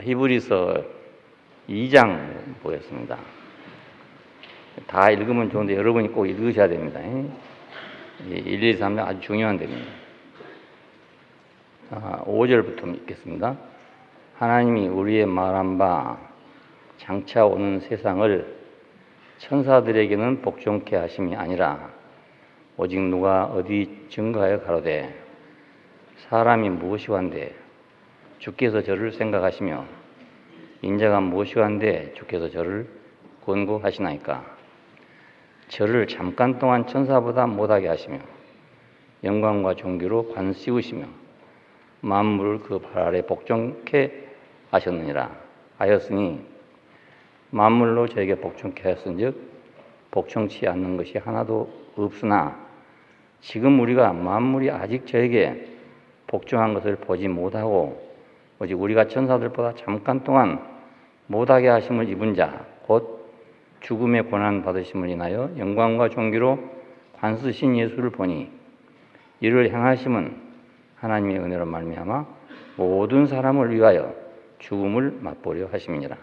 히브리서 2장 보겠습니다. 다 읽으면 좋은데 여러분이 꼭 읽으셔야 됩니다. 1, 2, 3장 아주 중요한 데입니다. 5절부터 읽겠습니다. 하나님이 우리의 말한 바 장차 오는 세상을 천사들에게는 복종케 하심이 아니라 오직 누가 어디 증거하여 가로되 사람이 무엇이완데 주께서 저를 생각하시며 인자가 무엇이완데 주께서 저를 권고하시나이까. 저를 잠깐 동안 천사보다 못하게 하시며 영광과 존귀로 관 씌우시며 만물을 그 발 아래 복종케 하셨느니라 하였으니 만물로 저에게 복종케 하였은즉 복종치 않는 것이 하나도 없으나 지금 우리가 만물이 아직 저에게 복종한 것을 보지 못하고 오직 우리가 천사들보다 잠깐 동안 못하게 하심을 입은 자 곧 죽음의 고난 받으심을 인하여 영광과 존귀로 관쓰신 예수를 보니 이를 행하심은 하나님의 은혜로 말미암아 모든 사람을 위하여 죽음을 맛보려 하심이니라.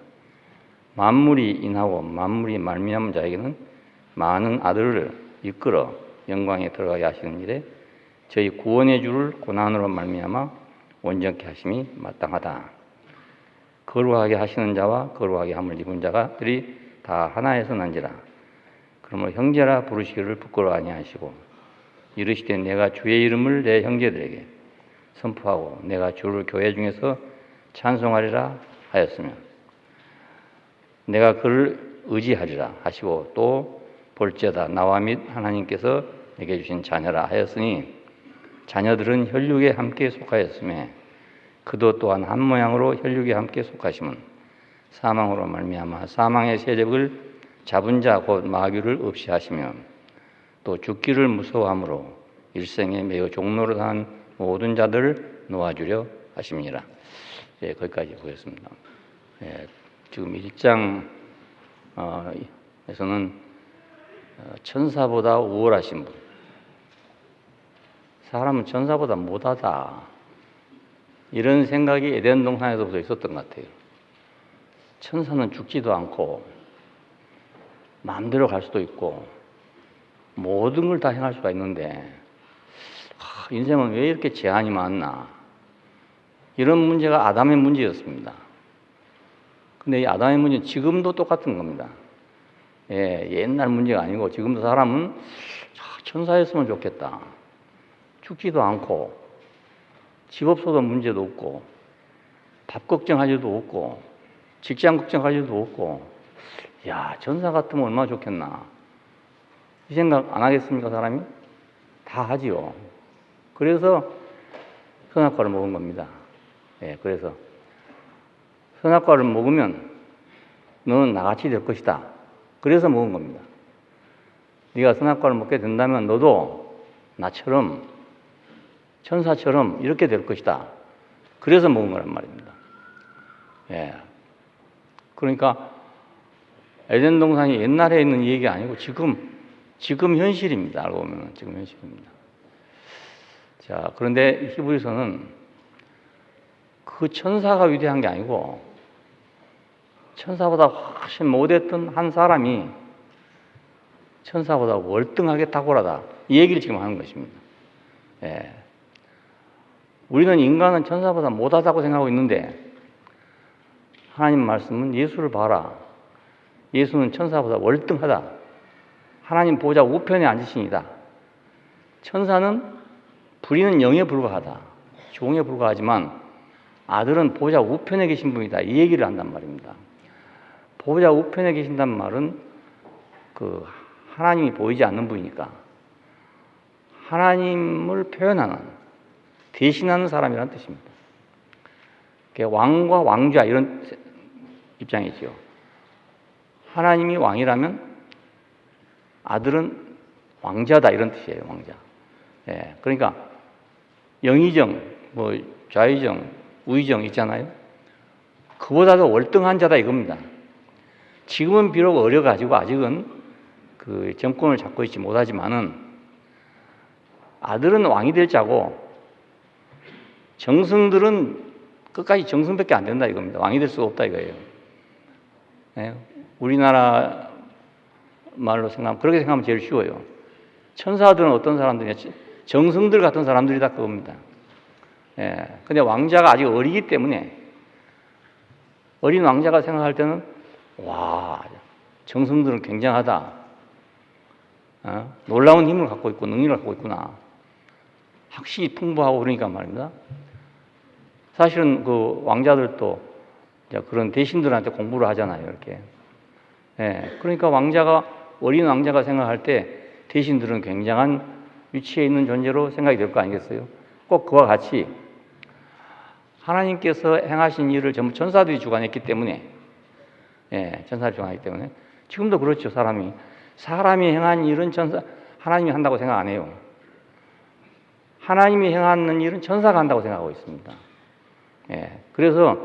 만물이 인하고 만물이 말미암은 자에게는 많은 아들을 이끌어 영광에 들어가게 하시는 일에 저희 구원의 주를 고난으로 말미암아 온전케 하심이 마땅하다. 거룩하게 하시는 자와 거룩하게 함을 입은 자들이 다 하나에서 난지라. 그러므로 형제라 부르시기를 부끄러워 아니하시고 이르시되 내가 주의 이름을 내 형제들에게 선포하고 내가 주를 교회 중에서 찬송하리라 하였으며 내가 그를 의지하리라 하시고 또 볼지어다 나와 및 하나님께서 내게 주신 자녀라 하였으니 자녀들은 혈육에 함께 속하였으며 그도 또한 한 모양으로 혈육에 함께 속하심은 사망으로 말미암아 사망의 세력을 잡은 자 곧 마귀를 없이 하시며 또 죽기를 무서워함으로 일생에 매우 종노릇한 모든 자들을 놓아주려 하심이니라. 거기까지 보겠습니다. 지금 1장에서는 천사보다 우월하신 분, 사람은 천사보다 못하다, 이런 생각이 에덴 동산에서부터 있었던 것 같아요. 천사는 죽지도 않고 마음대로 갈 수도 있고 모든 걸 다 행할 수가 있는데 인생은 왜 이렇게 제한이 많나, 이런 문제가 아담의 문제였습니다. 근데 이 아담의 문제는 지금도 똑같은 겁니다. 옛날 문제가 아니고 지금도 사람은 천사였으면 좋겠다, 죽지도 않고 집 없어도 문제도 없고 밥 걱정할 일도 없고 직장 걱정할 일도 없고, 야, 천사 같으면 얼마나 좋겠나, 이 생각 안 하겠습니까? 사람이 다 하지요. 그래서 선악과를 먹은 겁니다. 그래서 선악과를 먹으면 너는 나같이 될 것이다, 그래서 먹은 겁니다. 네가 선악과를 먹게 된다면 너도 나처럼 천사처럼 이렇게 될 것이다, 그래서 먹은 거란 말입니다. 그러니까 에덴 동산이 옛날에 있는 얘기가 아니고 지금 현실입니다. 알고 보면 지금 현실입니다. 자, 그런데 히브리서는 그 천사가 위대한 게 아니고 천사보다 훨씬 못했던 한 사람이 천사보다 월등하게 탁월하다, 이 얘기를 지금 하는 것입니다. 우리는 인간은 천사보다 못하다고 생각하고 있는데 하나님 말씀은 예수를 봐라, 예수는 천사보다 월등하다, 하나님 보좌 우편에 앉으시니다. 천사는 부리는 영에 불과하다, 종에 불과하지만 아들은 보좌 우편에 계신 분이다, 이 얘기를 한단 말입니다. 보좌 우편에 계신다는 말은 그 하나님이 보이지 않는 분이니까 하나님을 표현하는, 대신하는 사람이라는 뜻입니다. 왕과 왕자 이런 입장이지요. 하나님이 왕이라면 아들은 왕자다, 이런 뜻이에요. 왕자. 그러니까 영의정, 좌의정, 우의정 있잖아요. 그보다도 월등한 자다 이겁니다. 지금은 비록 어려가지고 아직은 그 정권을 잡고 있지 못하지만은 아들은 왕이 될 자고 정승들은 끝까지 정승밖에 안 된다 이겁니다. 왕이 될 수가 없다 이거예요. 예? 우리나라 말로 생각하면 그렇게 생각하면 제일 쉬워요. 천사들은 어떤 사람들이냐? 정승들 같은 사람들이다 그겁니다. 예. 근데 왕자가 아직 어리기 때문에 어린 왕자가 생각할 때는 와, 정승들은 굉장하다. 놀라운 힘을 갖고 있고 능력을 갖고 있구나. 확실히 풍부하고 그러니까 말입니다. 사실은 그 왕자들도 그런 대신들한테 공부를 하잖아요, 이렇게. 예, 그러니까 어린 왕자가 생각할 때 대신들은 굉장한 위치에 있는 존재로 생각이 될 거 아니겠어요? 꼭 그와 같이 하나님께서 행하신 일을 전부 천사들이 주관했기 때문에, 예, 천사들이 주관했기 때문에, 지금도 그렇죠, 사람이 행한 일은 하나님이 한다고 생각 안 해요. 하나님이 행하는 일은 천사가 한다고 생각하고 있습니다. 예, 그래서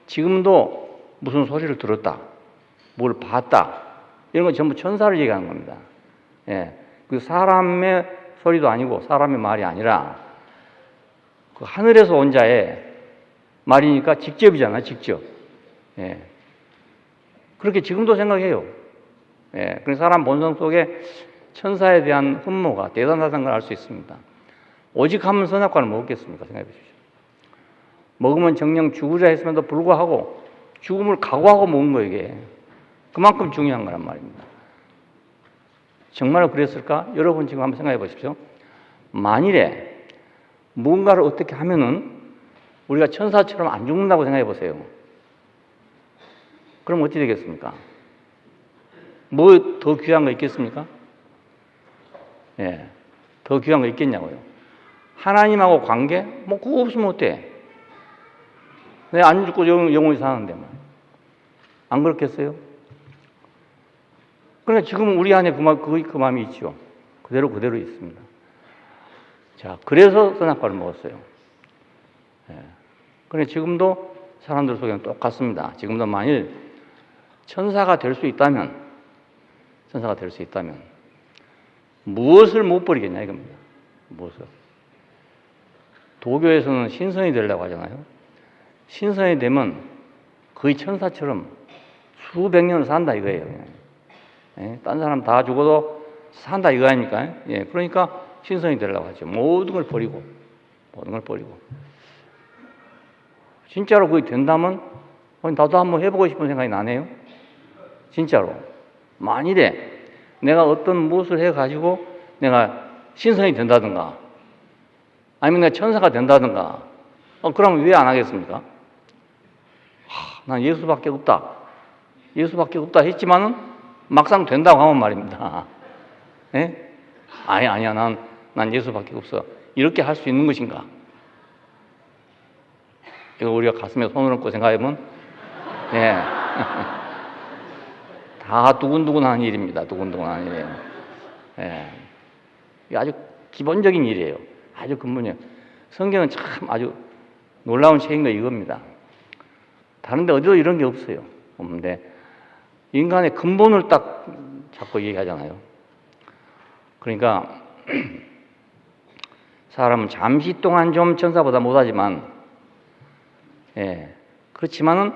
지금도 무슨 소리를 들었다, 뭘 봤다, 이런 건 전부 천사를 얘기하는 겁니다. 예, 그 사람의 소리도 아니고 사람의 말이 아니라 그 하늘에서 온 자의 말이니까 직접이잖아, 직접. 예, 그렇게 지금도 생각해요. 예, 그래서 사람 본성 속에 천사에 대한 흠모가 대단하다는 걸 알 수 있습니다. 오직 하면 선악과를 먹었겠습니까? 생각해 보십시오. 먹으면 정녕 죽으자 했음에도 불구하고 죽음을 각오하고 먹은 거예요, 이게. 그만큼 중요한 거란 말입니다. 정말 그랬을까? 여러분 지금 한번 생각해 보십시오. 만일에 무언가를 어떻게 하면은 우리가 천사처럼 안 죽는다고 생각해 보세요. 그럼 어떻게 되겠습니까? 뭐 더 귀한 거 있겠습니까? 예, 더 귀한 거 있겠냐고요. 하나님하고 관계? 뭐 그거 없으면 어때? 내가 안 죽고 영원히 사는데 뭐. 안 그렇겠어요? 그러니까 지금 우리 안에 그 마음이 있죠. 그대로 있습니다. 자, 그래서 선악과를 먹었어요. 예. 그런데 지금도 사람들 속에는 똑같습니다. 지금도 만일 천사가 될 수 있다면 무엇을 못 버리겠냐 이겁니다. 무엇을? 도교에서는 신선이 되려고 하잖아요. 신선이 되면 거의 천사처럼 수백 년을 산다 이거예요. 예? 딴 사람 다 죽어도 산다 이거 아닙니까? 예, 그러니까 신선이 되려고 하죠. 모든 걸 버리고. 진짜로 그게 된다면 나도 한번 해보고 싶은 생각이 나네요. 진짜로. 만일에 내가 어떤 무엇을 해가지고 내가 신선이 된다든가 아니면 내가 천사가 된다든가 그러면 왜 안 하겠습니까? 난 예수밖에 없다 했지만은 막상 된다고 하면 말입니다. 예? 아니야 난 예수밖에 없어 이렇게 할 수 있는 것인가? 이거 우리가 가슴에 손을 얹고 생각해보면 예. 다 두근두근한 일입니다. 두근두근한 일이에요. 예. 이게 아주 기본적인 일이에요. 아주 근본이에요. 성경은 참 아주 놀라운 책인 거 이겁니다. 다른 데 어디도 이런 게 없어요. 없는데 인간의 근본을 딱 자꾸 얘기하잖아요. 그러니까 사람은 잠시 동안 좀 천사보다 못하지만 예, 그렇지만은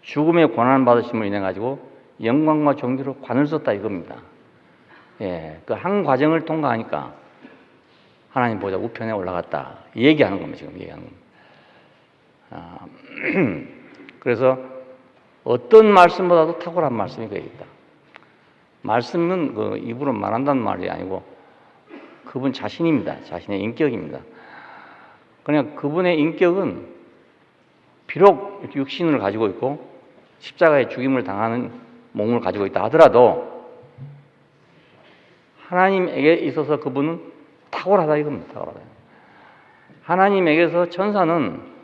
죽음의 고난 받으심을 인해 가지고 영광과 존귀로 관을 썼다 이겁니다. 예, 그 한 과정을 통과하니까 하나님 보좌 우편에 올라갔다 얘기하는 겁니다. 지금 얘기하는 겁니다. 그래서 어떤 말씀보다도 탁월한 말씀이 거기 있다. 말씀은 그 입으로 말한다는 말이 아니고 그분 자신입니다. 자신의 인격입니다. 그냥 그분의 인격은 비록 육신을 가지고 있고 십자가의 죽임을 당하는 몸을 가지고 있다 하더라도 하나님에게 있어서 그분은 탁월하다 이겁니다. 탁월하다. 하나님에게서 천사는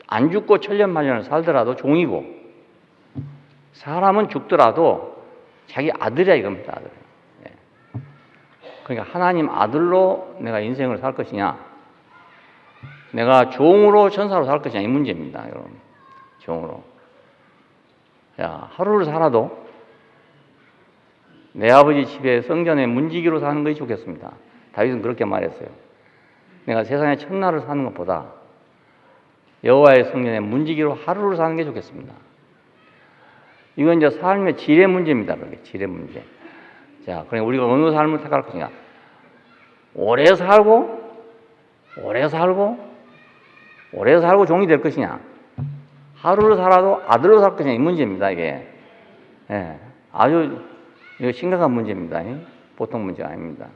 안 죽고 천년만년을 살더라도 종이고 사람은 죽더라도 자기 아들이야 이겁니다. 아들. 그러니까 하나님 아들로 내가 인생을 살 것이냐 내가 종으로 천사로 살 것이냐 이 문제입니다. 여러분. 종으로. 야, 하루를 살아도 내 아버지 집에 성전에 문지기로 사는 것이 좋겠습니다. 다윗은 그렇게 말했어요. 내가 세상의 첫날을 사는 것보다 여호와의 성전에 문지기로 하루를 사는 게 좋겠습니다. 이건 이제 삶의 질의 문제입니다. 그게 질의 문제. 자, 그러니까 우리가 어느 삶을 택할 것이냐. 오래 살고 종이 될 것이냐. 하루를 살아도 아들로 살 것이냐. 이 문제입니다, 이게. 예, 아주 심각한 문제입니다. 보통 문제가 아닙니다.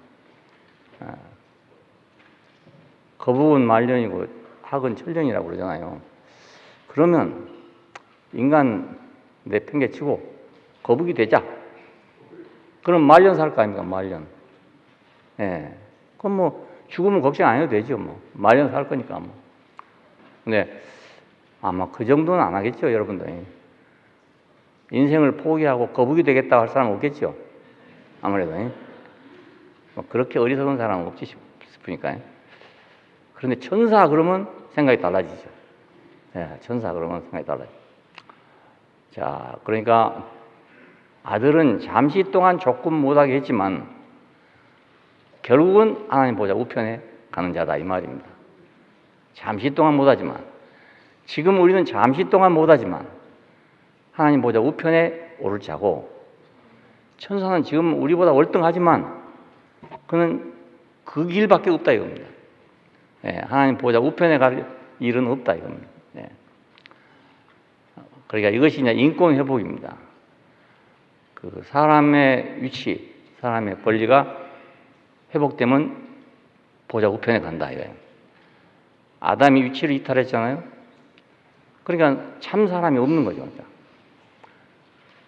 거북은 말년이고 학은 천년이라고 그러잖아요. 그러면 인간 내팽개치고 거북이 되자. 그럼 말년 살 거 아닙니까? 말년. 예. 그럼 뭐 죽으면 걱정 안 해도 되죠. 뭐 말년 살 거니까 뭐. 근데 아마 그 정도는 안 하겠죠, 여러분들. 인생을 포기하고 거북이 되겠다고 할 사람은 없겠죠. 아무래도. 뭐 그렇게 어리석은 사람은 없지 싶으니까요. 그런데 천사 그러면 생각이 달라지죠. 예, 천사 그러면 생각이 달라지죠. 자, 그러니까 아들은 잠시 동안 조금 못하게 했지만 결국은 하나님 보좌 우편에 가는 자다 이 말입니다. 잠시 동안 못하지만 지금 우리는 잠시 동안 못하지만 하나님 보좌 우편에 오를 자고 천사는 지금 우리보다 월등하지만 그는 그 길밖에 없다 이겁니다. 예, 하나님 보좌 우편에 갈 일은 없다 이겁니다. 예. 그러니까 이것이 이제 인권 회복입니다. 그 사람의 위치, 사람의 권리가 회복되면 보좌 우편에 간다 이거예요. 아담이 위치를 이탈했잖아요. 그러니까 참 사람이 없는 거죠. 그러니까.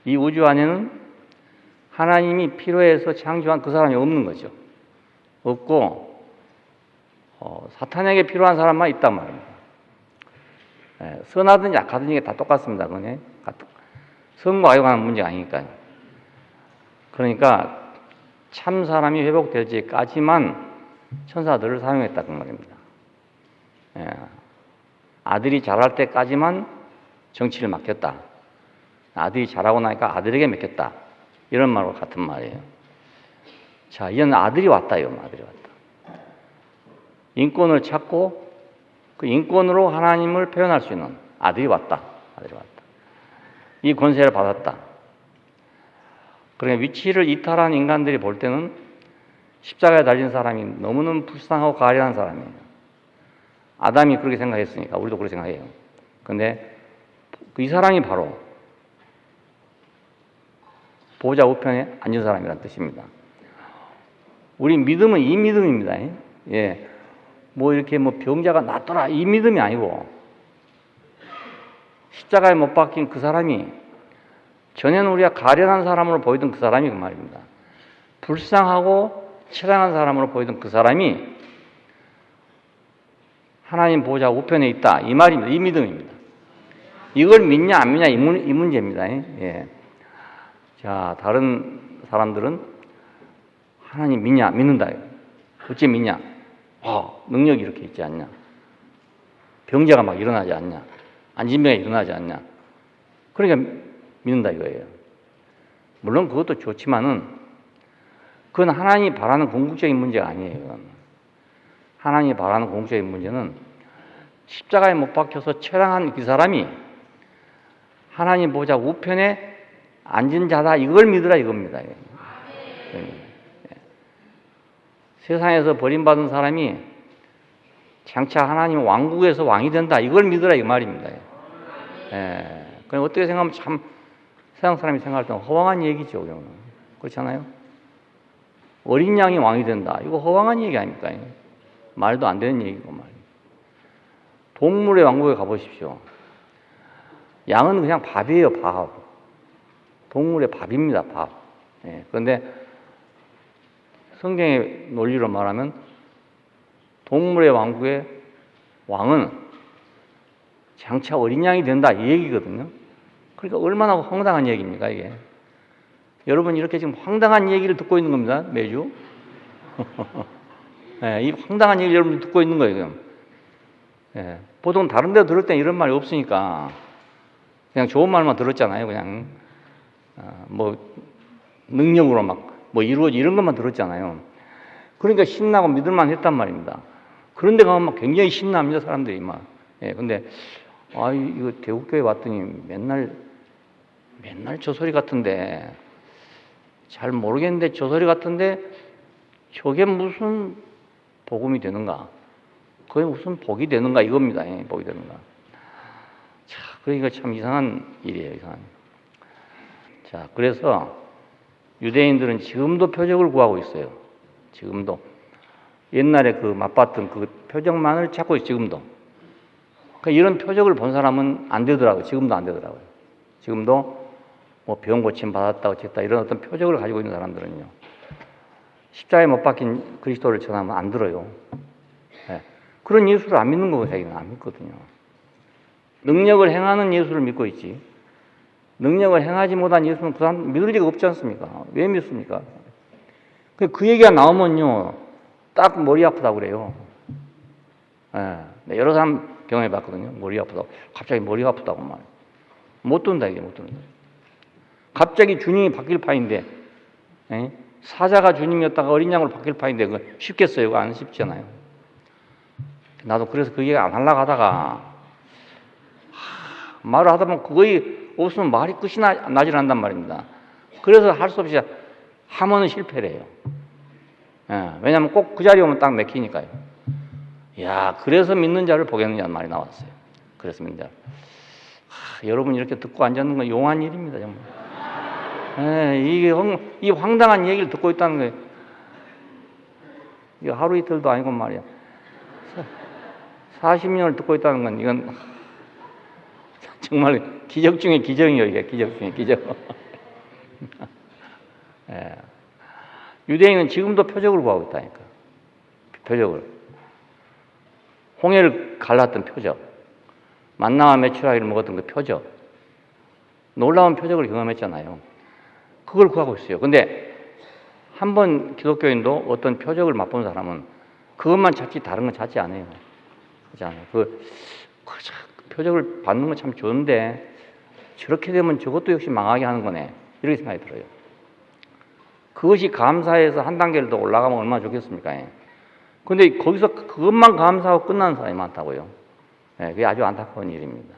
이 우주 안에는 하나님이 필요해서 창조한 그 사람이 없는 거죠. 없고 사탄에게 필요한 사람만 있단 말입니다. 예, 선하든 약하든 이게 다 똑같습니다. 그건 선과 악에 문제가 아니니까요. 그러니까 참 사람이 회복될 때까지만 천사들을 사용했다 그 말입니다. 예, 아들이 자랄 때까지만 정치를 맡겼다. 아들이 자라고 나니까 아들에게 맡겼다. 이런 말과 같은 말이에요. 자, 이제는 아들이 왔다 이거 아들이 왔다. 인권을 찾고 그 인권으로 하나님을 표현할 수 있는 아들이 왔다. 아들이 왔다. 이 권세를 받았다. 그러니까 위치를 이탈한 인간들이 볼 때는 십자가에 달린 사람이 너무너무 불쌍하고 가련한 사람이에요. 아담이 그렇게 생각했으니까 우리도 그렇게 생각해요. 그런데 이 사람이 바로 보좌 우편에 앉은 사람이라는 뜻입니다. 우리 믿음은 이 믿음입니다. 예. 뭐 이렇게 뭐 병자가 낫더라 이 믿음이 아니고 십자가에 못 박힌 그 사람이 전에는 우리가 가련한 사람으로 보이던 그 사람이 그 말입니다. 불쌍하고 처량한 사람으로 보이던 그 사람이 하나님 보좌 우편에 있다 이 말입니다. 이 믿음입니다. 이걸 믿냐 안 믿냐 이 문제입니다. 예. 자, 다른 사람들은 하나님 믿냐 믿는다. 어째 믿냐? 능력이 이렇게 있지 않냐? 병자가 막 일어나지 않냐? 안진병이 일어나지 않냐? 그러니까 믿는다 이거예요. 물론 그것도 좋지만은 그건 하나님이 바라는 궁극적인 문제가 아니에요. 그건. 하나님이 바라는 궁극적인 문제는 십자가에 못 박혀서 처량한 그 사람이 하나님 보좌 우편에 앉은 자다 이걸 믿으라 이겁니다. 세상에서 버림받은 사람이 장차 하나님 왕국에서 왕이 된다 이걸 믿으라 이 말입니다. 예. 그럼 어떻게 생각하면 참 세상 사람이 생각할 때는 허황한 얘기죠. 그렇잖아요. 어린 양이 왕이 된다 이거 허황한 얘기 아닙니까? 말도 안 되는 얘기고 말이에요. 동물의 왕국에 가보십시오. 양은 그냥 밥이에요. 밥. 동물의 밥입니다. 밥. 예. 그런데 성경의 논리로 말하면 동물의 왕국의 왕은 장차 어린 양이 된다 이 얘기거든요. 그러니까 얼마나 황당한 얘기입니까 이게. 여러분 이렇게 지금 황당한 얘기를 듣고 있는 겁니다. 매주. 예, 이 황당한 얘기를 여러분이 듣고 있는 거예요. 지금. 예, 보통 다른 데 들을 때 이런 말이 없으니까 그냥 좋은 말만 들었잖아요. 그냥 뭐 능력으로 막 뭐 이루어지 이런 것만 들었잖아요. 그러니까 신나고 믿을만 했단 말입니다. 그런데 가면 막 굉장히 신납니다. 사람들이 막 예, 근데 이거 대국교회 왔더니 맨날 저 소리 같은데 잘 모르겠는데 저 소리 같은데 저게 무슨 복음이 되는가? 그게 무슨 복이 되는가 이겁니다. 예, 복이 되는가? 자, 그러니까 참 이상한 일이에요, 이상한. 자, 그래서 유대인들은 지금도 표적을 구하고 있어요. 지금도 옛날에 그 맛봤던 그 표적만을 찾고 있어요. 지금도. 그러니까 이런 표적을 본 사람은 안 되더라고요. 지금도 안 되더라고요. 지금도 뭐 병 고침 받았다 어쨌다 이런 어떤 표적을 가지고 있는 사람들은요, 십자가에 못 박힌 그리스도를 전하면 안 들어요. 네. 그런 예수를 안 믿는 거고 자기는 안 믿거든요. 능력을 행하는 예수를 믿고 있지, 능력을 행하지 못한 예수는 그 사람 믿을 리가 없지 않습니까? 왜 믿습니까? 그 얘기가 나오면요, 딱 머리 아프다고 그래요. 네, 여러 사람 경험해 봤거든요. 머리 아프다고. 갑자기 머리가 아프다고 말이에요. 못 든다, 이게 못 든다. 갑자기 주님이 바뀔 판인데, 사자가 주님이었다가 어린 양으로 바뀔 판인데, 그거 쉽겠어요? 그거 안 쉽잖아요. 나도 그래서 그 얘기 안 하려고 하다가, 말을 하다 보면 그거에 없으면 말이 끝이 나질 않단 말입니다. 그래서 할 수 없이 하면은 실패를 해요. 왜냐하면 꼭 그 자리에 오면 딱 맥히니까요. 야, 그래서 믿는 자를 보겠느냐는 말이 나왔어요. 그래서 믿는 자. 여러분 이렇게 듣고 앉았는 건 용한 일입니다, 정말. 이게 이 황당한 얘기를 듣고 있다는 거예요. 이거 하루 이틀도 아니고 말이야. 40년을 듣고 있다는 건 이건 정말 기적 중에 기적이에요. 이게 기적 중에 기적. 유대인은 지금도 표적을 구하고 있다니까. 표적을. 홍해를 갈랐던 표적. 만나와 메추라기를 먹었던 그 표적. 놀라운 표적을 경험했잖아요. 그걸 구하고 있어요. 근데 한 번 기독교인도 어떤 표적을 맛본 사람은 그것만 찾지 다른 건 찾지 않아요. 그렇지 않아요. 그 표적을 받는 건 참 좋은데 저렇게 되면 저것도 역시 망하게 하는 거네. 이렇게 생각이 들어요. 그것이 감사해서 한 단계를 더 올라가면 얼마나 좋겠습니까? 근데 거기서 그것만 감사하고 끝나는 사람이 많다고요. 그게 아주 안타까운 일입니다.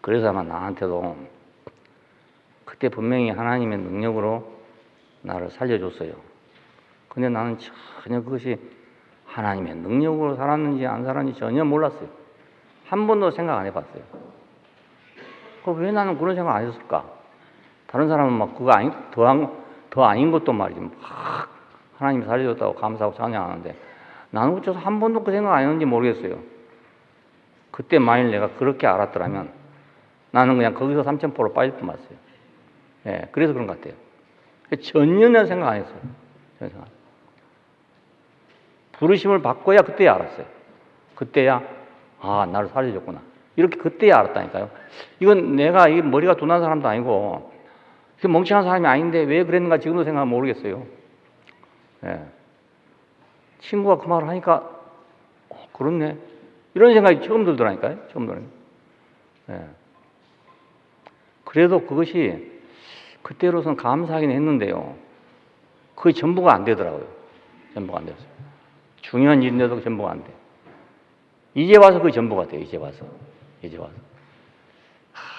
그래서 아마 나한테도 그때 분명히 하나님의 능력으로 나를 살려줬어요. 근데 나는 전혀 그것이 하나님의 능력으로 살았는지 안 살았는지 전혀 몰랐어요. 한 번도 생각 안 해봤어요. 왜 나는 그런 생각 안 했을까? 다른 사람은 막 그거 더 아닌 것도 말이지. 막 하나님이 살려줬다고 감사하고 찬양하는데 나는 어째서 한 번도 그 생각 안 했는지 모르겠어요. 그때 만일 내가 그렇게 알았더라면 나는 그냥 거기서 삼천포로 빠질 뻔했어요. 그래서 그런 것 같아요. 전혀 생각 안 했어요. 생각. 부르심을 받고야 그때야 알았어요. 그때야 나를 살려줬구나. 이렇게 그때야 알았다니까요. 이건 내가 이 머리가 둔한 사람도 아니고 멍청한 사람이 아닌데 왜 그랬는가 지금도 생각하면 모르겠어요. 친구가 그 말을 하니까 그렇네. 이런 생각이 처음 들더라니까요. 처음 들어요. 그래도 그것이 그때로서는 감사하긴 했는데요. 그게 전부가 안 되더라고요. 전부가 안 됐어요. 중요한 일인데도 전부가 안 돼. 이제 와서 그게 전부가 돼요. 이제 와서.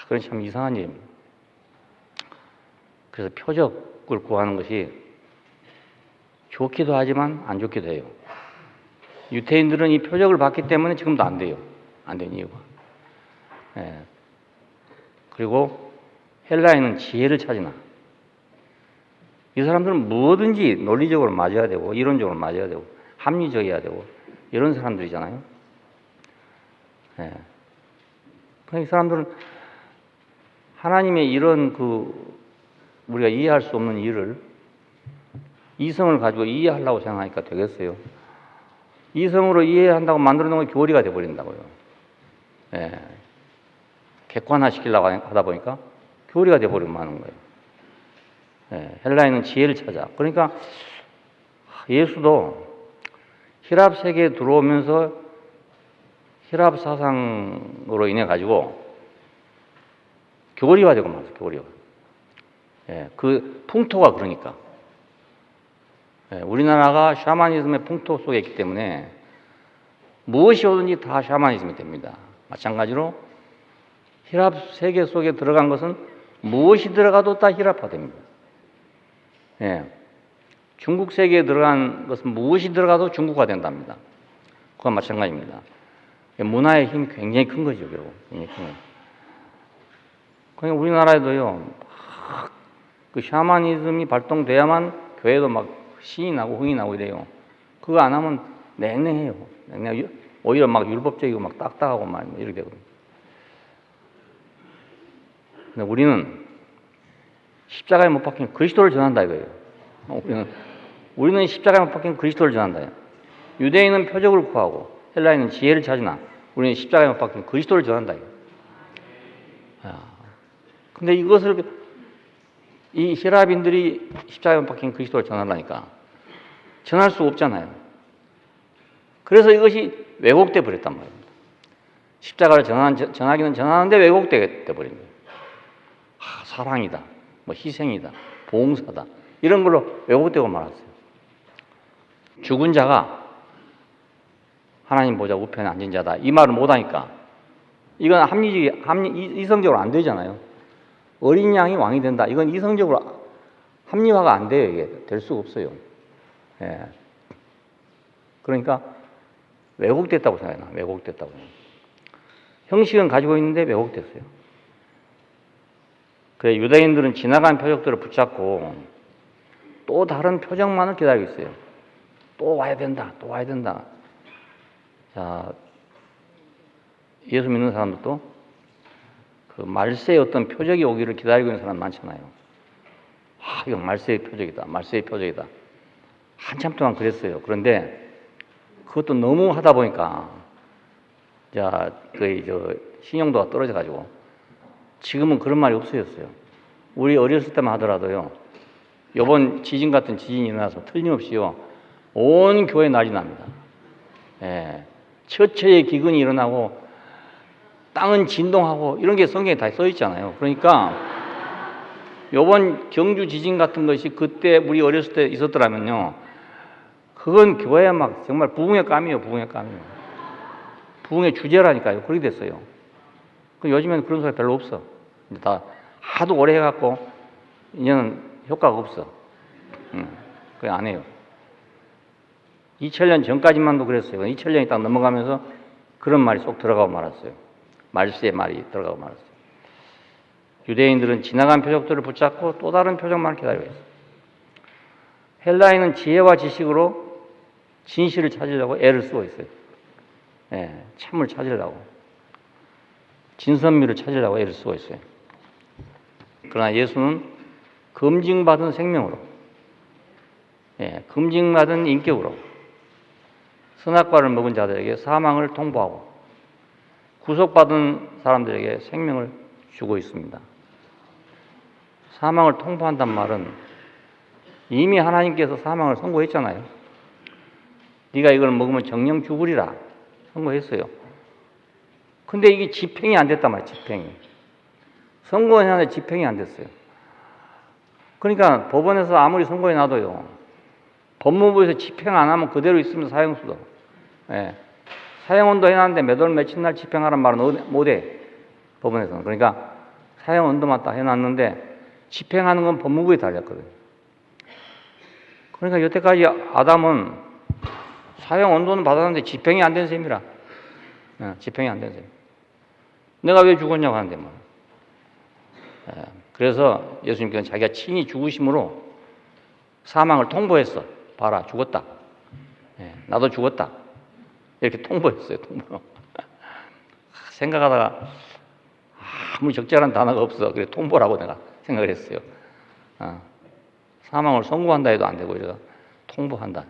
그건 참 이상한 일입니다. 그래서 표적을 구하는 것이 좋기도 하지만 안 좋기도 해요. 유태인들은 이 표적을 받기 때문에 지금도 안 돼요. 안 된 이유가. 그리고 헬라인은 지혜를 찾으나. 이 사람들은 뭐든지 논리적으로 맞아야 되고 이론적으로 맞아야 되고 합리적이어야 되고 이런 사람들이잖아요. 이 사람들은 하나님의 이런 우리가 이해할 수 없는 일을 이성을 가지고 이해하려고 생각하니까 되겠어요. 이성으로 이해한다고 만들어 놓은 게 교리가 되어버린다고요. 객관화시키려고 하다 보니까 교리가 되어버리고 마는 거예요. 헬라인은 지혜를 찾아. 그러니까 예수도 히랍 세계에 들어오면서 히랍 사상으로 인해 가지고 교리화되고 말았어요. 교리화. 그 풍토가 그러니까. 우리나라가 샤머니즘의 풍토 속에 있기 때문에 무엇이 오든지 다 샤머니즘이 됩니다. 마찬가지로 히랍 세계 속에 들어간 것은 무엇이 들어가도 다 히랍화됩니다. 예. 중국 세계에 들어간 것은 무엇이 들어가도 중국화 된답니다. 그건 마찬가지입니다. 문화의 힘이 굉장히 큰 거죠, 결국. 굉장히 큰 거죠. 그러니까 우리나라에도요, 그 샤머니즘이 발동돼야만 교회도 막 신이 나고 흥이 나고 이래요. 그거 안 하면 냉랭해요. 오히려 막 율법적이고 막 딱딱하고 막 이렇게 되거든요. 근데 우리는 십자가에 못 박힌 그리스도를 전한다 이거예요. 우리는 십자가에 못 박힌 그리스도를 전한다. 유대인은 표적을 구하고 헬라인은 지혜를 찾으나 우리는 십자가에 못 박힌 그리스도를 전한다. 근데 이것을 이 히랍인들이 십자가에 못 박힌 그리스도를 전하려니까 전할 수 없잖아요. 그래서 이것이 왜곡돼 버렸단 말입니다. 십자가를 전하기는 전하는데 왜곡돼 버립니다. 사랑이다, 뭐 희생이다, 봉사다 이런 걸로 왜곡되고 말았어요. 죽은 자가 하나님 보좌 우편에 앉은 자다 이 말을 못하니까 이건 이성적으로 안 되잖아요. 어린 양이 왕이 된다 이건 이성적으로 합리화가 안 돼요. 이게 될 수가 없어요. 예. 그러니까 왜곡됐다고 생각해요. 왜곡됐다고. 형식은 가지고 있는데 왜곡됐어요. 그래 유대인들은 지나간 표적들을 붙잡고 또 다른 표적만을 기다리고 있어요. 또 와야 된다. 또 와야 된다. 자, 예수 믿는 사람들도 그 말세의 어떤 표적이 오기를 기다리고 있는 사람 많잖아요. 이건 말세의 표적이다. 말세의 표적이다. 한참 동안 그랬어요. 그런데 그것도 너무 하다 보니까 신용도가 떨어져가지고 지금은 그런 말이 없어졌어요. 우리 어렸을 때만 하더라도요. 이번 지진 같은 지진이 일어나서 틀림없이요. 온 교회 난리 납니다. 예. 처처의 기근이 일어나고 땅은 진동하고 이런 게 성경에 다 써 있잖아요. 그러니까 이번 경주 지진 같은 것이 그때 우리 어렸을 때 있었더라면요. 그건 교회에 막 정말 부흥의 감이에요. 부흥의 감이에요. 부흥의 주제라니까요. 그렇게 됐어요. 요즘에는 그런 소리 별로 없어. 다 하도 오래 해갖고 이제는 효과가 없어. 그래 안 해요. 2000년 전까지만도 그랬어요. 2000년이 딱 넘어가면서 그런 말이 쏙 들어가고 말았어요. 말세의 말이 들어가고 말았어요. 유대인들은 지나간 표적들을 붙잡고 또 다른 표적만을 기다리고 있어요. 헬라인은 지혜와 지식으로 진실을 찾으려고 애를 쓰고 있어요. 예, 참을 찾으려고. 진선미를 찾으려고 애를 쓰고 있어요. 그러나 예수는 검증받은 생명으로, 검증받은 인격으로 선악과를 먹은 자들에게 사망을 통보하고 구속받은 사람들에게 생명을 주고 있습니다. 사망을 통보한단 말은 이미 하나님께서 사망을 선고했잖아요. 네가 이걸 먹으면 정령 죽으리라 선고했어요. 근데 이게 집행이 안 됐단 말이에요. 집행이. 선고했는데 집행이 안 됐어요. 그러니까 법원에서 아무리 선고해 놔도요. 법무부에서 집행 안 하면 그대로 있으면 사형수도. 사형언도 해놨는데 몇 월 며칠 날 집행하란 말은 못해. 법원에서는. 그러니까 사형언도만 딱 해놨는데 집행하는 건 법무부에 달렸거든요. 그러니까 여태까지 아담은 사형언도는 받았는데 집행이 안 된 셈이라. 집행이 안 된 셈. 내가 왜 죽었냐고 하는데 뭐. 그래서 예수님께서는 자기가 친히 죽으심으로 사망을 통보했어. 봐라, 죽었다. 나도 죽었다. 이렇게 통보했어요, 통보로. 생각하다가 아무 적절한 단어가 없어. 그래, 통보라고 내가 생각을 했어요. 사망을 선고한다 해도 안 되고, 이래서 통보한다.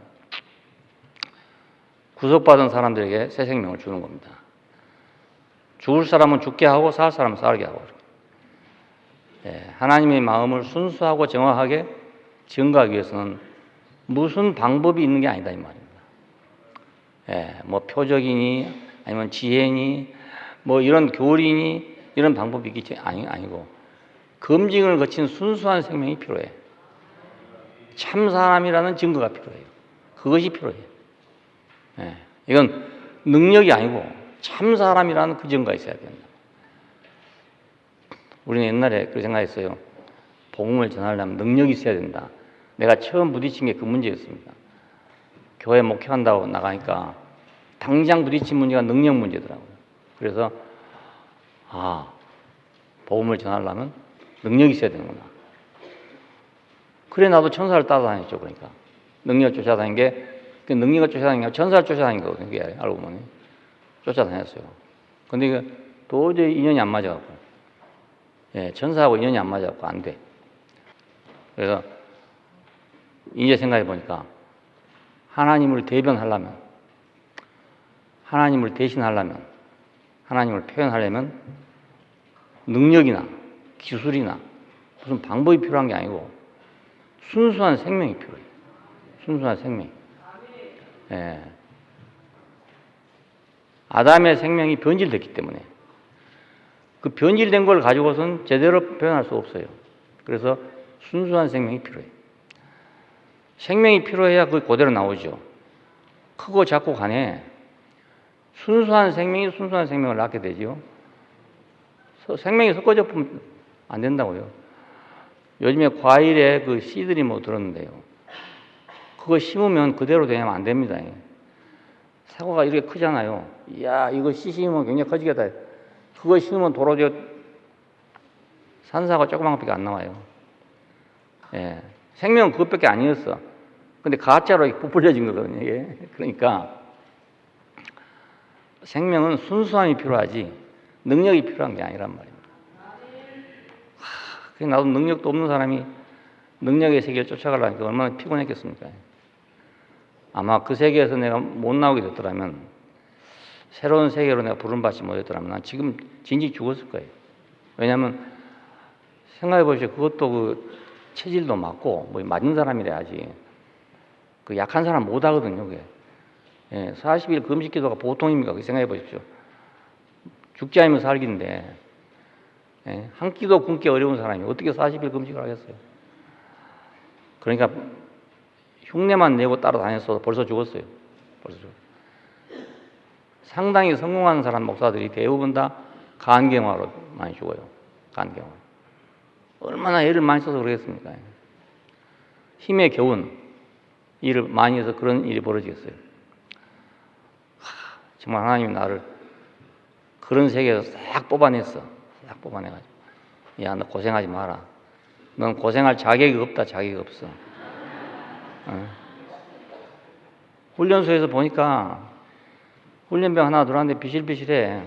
구속받은 사람들에게 새 생명을 주는 겁니다. 죽을 사람은 죽게 하고 살 사람은 살게 하고. 하나님의 마음을 순수하고 정확하게 증거하기 위해서는 무슨 방법이 있는 게 아니다 이 말입니다. 뭐 표적이니 아니면 지혜니 뭐 이런 교리니 이런 방법이 있겠지 아니고 검증을 거친 순수한 생명이 필요해. 참 사람이라는 증거가 필요해요. 그것이 필요해요. 이건 능력이 아니고 참 사람이라는 그 증거가 있어야 된다. 우리는 옛날에 그렇게 생각했어요. 복음을 전하려면 능력이 있어야 된다. 내가 처음 부딪힌 게 그 문제였습니다. 교회 목회한다고 나가니까 당장 부딪힌 문제가 능력 문제더라고요. 그래서 복음을 전하려면 능력이 있어야 되는구나. 그래 나도 천사를 따라다녔죠. 그러니까 능력을 쫓아다닌 게 그 능력을 쫓아다닌 게 천사를 쫓아다닌 거거든요. 그게 알고 보니 쫓아다녔어요. 근데 이거 도저히 인연이 안 맞아갖고, 천사하고 인연이 안 맞아갖고 안 돼. 그래서 이제 생각해 보니까 하나님을 대변하려면, 하나님을 대신하려면, 하나님을 표현하려면 능력이나 기술이나 무슨 방법이 필요한 게 아니고 순수한 생명이 필요해요. 순수한 생명. 아담의 생명이 변질됐기 때문에 그 변질된 걸 가지고서는 제대로 표현할 수 없어요. 그래서 순수한 생명이 필요해요. 생명이 필요해야 그 그대로 나오죠. 크고 작고 간에 순수한 생명이 순수한 생명을 낳게 되죠. 생명이 섞어져 보면 안 된다고요. 요즘에 과일에 그 씨들이 뭐 들었는데요. 그거 심으면 그대로 되면 안 됩니다. 사과가 이렇게 크잖아요. 이야, 이거 씨 심으면 굉장히 커지겠다. 그거 심으면 도로저 산사가 조그만 것밖에 안 나와요. 생명은 그것밖에 아니었어. 근데 가짜로 부풀려진 거거든요, 이게. 그러니까 생명은 순수함이 필요하지 능력이 필요한 게 아니란 말입니다. 나도 능력도 없는 사람이 능력의 세계를 쫓아가려니까 얼마나 피곤했겠습니까? 아마 그 세계에서 내가 못 나오게 됐더라면, 새로운 세계로 내가 부름받지 못했더라면 난 지금 진즉 죽었을 거예요. 왜냐하면 생각해 보십시오. 그것도 그 체질도 맞고 뭐 맞는 사람이래야지. 그 약한 사람 못 하거든요. 그게. 40일 금식 기도가 보통입니까? 생각해 보십시오. 죽지 않으면 살기인데 한 끼도 굶기 어려운 사람이 어떻게 40일 금식을 하겠어요? 그러니까 흉내만 내고 따라다녔어도 벌써 죽었어요. 벌써 죽었어요. 상당히 성공한 사람 목사들이 대부분 다 간경화로 많이 죽어요. 간경화. 얼마나 애를 많이 써서 그러겠습니까? 힘에 겨운 일을 많이 해서 그런 일이 벌어지겠어요. 정말 하나님이 나를 그런 세계에서 싹 뽑아냈어. 싹 뽑아내가지고. 야, 너 고생하지 마라. 넌 고생할 자격이 없다. 자격이 없어. 훈련소에서 보니까 훈련병 하나 들어왔는데 비실비실해.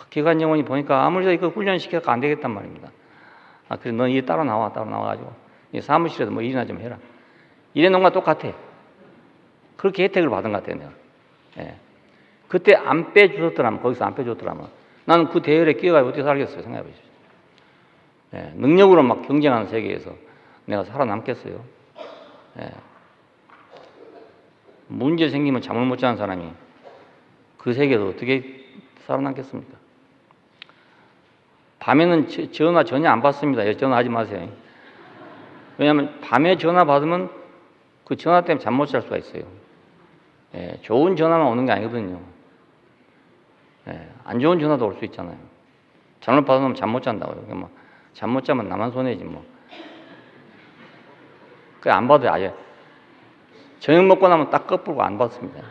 기관 영혼이 보니까 아무리 이거 훈련시켜서 안 되겠단 말입니다. 그래, 넌 이게 따로 나와가지고 이 사무실에서 뭐 일이나 좀 해라. 이래 놓은 거 똑같아. 그렇게 혜택을 받은 것 같아요, 내가. 그때 안 빼주셨더라면, 거기서 안 빼줬더라면 나는 그 대열에 끼어가지고 어떻게 살겠어요, 생각해 보십시오. 능력으로 막 경쟁하는 세계에서 내가 살아남겠어요. 문제 생기면 잠을 못 자는 사람이 그 세계에서 어떻게 살아남겠습니까? 밤에는 전화 전혀 안 받습니다. 전화하지 마세요. 왜냐하면 밤에 전화 받으면 그 전화 때문에 잠 못 잘 수가 있어요. 좋은 전화만 오는 게 아니거든요. 안 좋은 전화도 올 수 있잖아요. 잘못 받으면 잠 못 잔다고요. 뭐 잠 못 자면 나만 손해지 뭐. 그 안 받아요, 아예. 저녁 먹고 나면 딱 거꾸로 안 받습니다.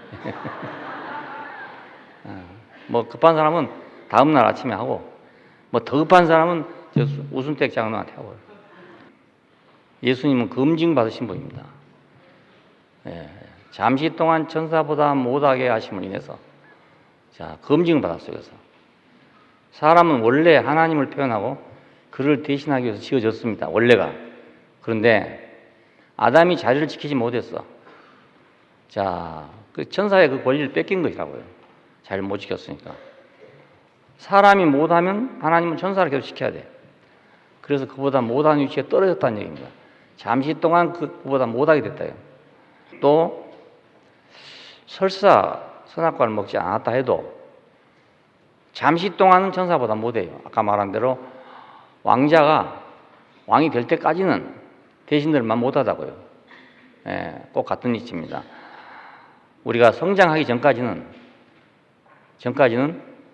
뭐 급한 사람은 다음날 아침에 하고, 뭐 더 급한 사람은 웃음댁 장로한테 하고. 예수님은 검증 받으신 분입니다. 잠시 동안 천사보다 못하게 하심을 인해서 검증을 받았어요. 그래서 사람은 원래 하나님을 표현하고 그를 대신하기 위해서 지어졌습니다. 원래가. 그런데 아담이 자리를 지키지 못했어. 그 천사의 그 권리를 뺏긴 것이라고요. 자리를 못 지켰으니까. 사람이 못하면 하나님은 천사를 계속 지켜야 돼. 그래서 그보다 못한 위치에 떨어졌다는 얘기입니다. 잠시 동안 그보다 못하게 됐다요. 또 설사 선악과를 먹지 않았다 해도 잠시 동안은 천사보다 못해요. 아까 말한 대로 왕자가 왕이 될 때까지는 대신들만 못하다고요. 꼭 같은 이치입니다. 우리가 성장하기 전까지는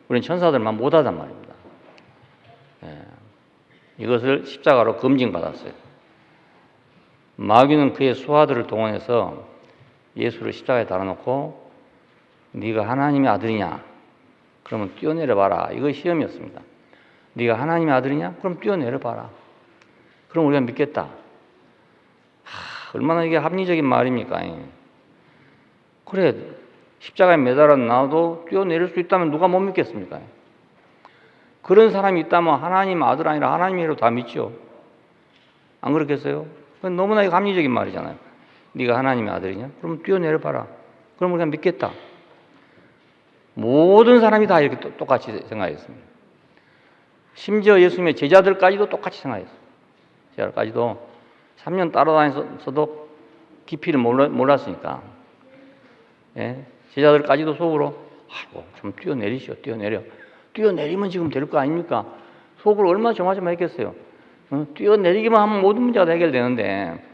우리는 천사들만 못하단 말입니다. 이것을 십자가로 검증받았어요. 마귀는 그의 수하들을 동원해서 예수를 십자가에 달아놓고 네가 하나님의 아들이냐? 그러면 뛰어내려 봐라. 이거 시험이었습니다. 네가 하나님의 아들이냐? 그럼 뛰어내려 봐라. 그럼 우리가 믿겠다. 얼마나 이게 합리적인 말입니까? 그래, 십자가에 매달아 놔도 뛰어내릴 수 있다면 누가 못 믿겠습니까? 그런 사람이 있다면 하나님 아들 아니라 하나님이라도 다 믿죠. 안 그렇겠어요? 너무나 합리적인 말이잖아요. 네가 하나님의 아들이냐? 그럼 뛰어내려 봐라. 그럼 우리가 믿겠다. 모든 사람이 다 이렇게 똑같이 생각했습니다. 심지어 예수님의 제자들까지도 똑같이 생각했어요. 제자들까지도 3년 따라다녔어도 깊이를 몰랐으니까. 제자들까지도 속으로 좀 뛰어내리시오. 뛰어내리면 지금 될 거 아닙니까? 속으로 얼마나 조마조마했겠어요. 뛰어내리기만 하면 모든 문제가 해결되는데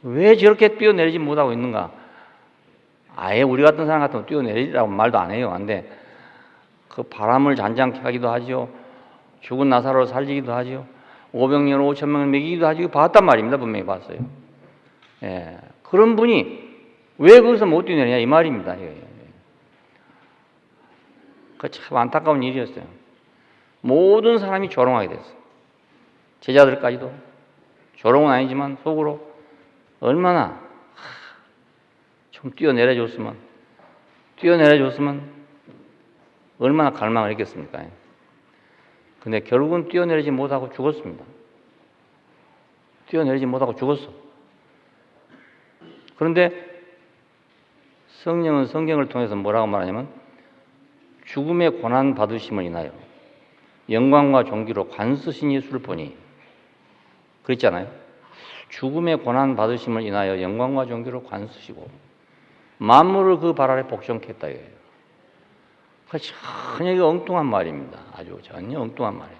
왜 저렇게 뛰어내리지 못하고 있는가? 아예 우리 같은 사람 같으면 뛰어내리라고 말도 안 해요. 근데 그 바람을 잔잔케 하기도 하죠. 죽은 나사로를 살리기도 하죠. 500년, 5,000명을 먹이기도 하죠. 봤단 말입니다. 분명히 봤어요. 그런 분이 왜 거기서 못 뛰어내리냐 이 말입니다. 그 참 안타까운 일이었어요. 모든 사람이 조롱하게 됐어요. 제자들까지도. 조롱은 아니지만 속으로 얼마나 좀 뛰어내려 줬으면 얼마나 갈망을 했겠습니까? 근데 결국은 뛰어내리지 못하고 죽었습니다. 뛰어내리지 못하고 죽었어. 그런데 성령은 성경을 통해서 뭐라고 말하냐면 죽음의 고난 받으심을 인하여 영광과 존귀로 관쓰신 예수를 보니 그랬잖아요. 죽음의 고난 받으심을 인하여 영광과 존귀로 관쓰시고 만물을 그 발 아래 복종케 했다 이거예요. 전혀 엉뚱한 말입니다. 아주 전혀 엉뚱한 말이에요.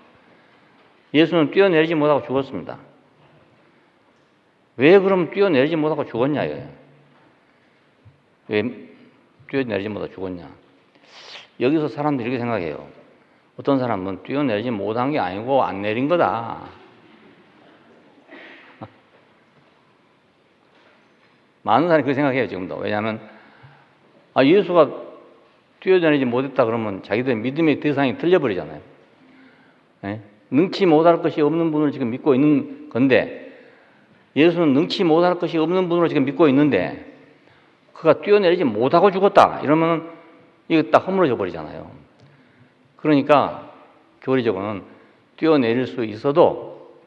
예수는 뛰어내리지 못하고 죽었습니다. 왜 그럼 뛰어내리지 못하고 죽었냐 이거예요. 왜 뛰어내리지 못하고 죽었냐. 여기서 사람들이 이렇게 생각해요. 어떤 사람은 뛰어내리지 못한 게 아니고 안 내린 거다. 많은 사람이 그렇게 생각해요, 지금도. 왜냐하면, 예수가 뛰어내리지 못했다 그러면 자기들 믿음의 대상이 틀려버리잖아요. 능치 못할 것이 없는 분을 지금 믿고 있는 건데, 예수는 능치 못할 것이 없는 분으로 지금 믿고 있는데, 그가 뛰어내리지 못하고 죽었다. 이러면 이거 딱 허물어져 버리잖아요. 그러니까, 교리적으로는 뛰어내릴 수 있어도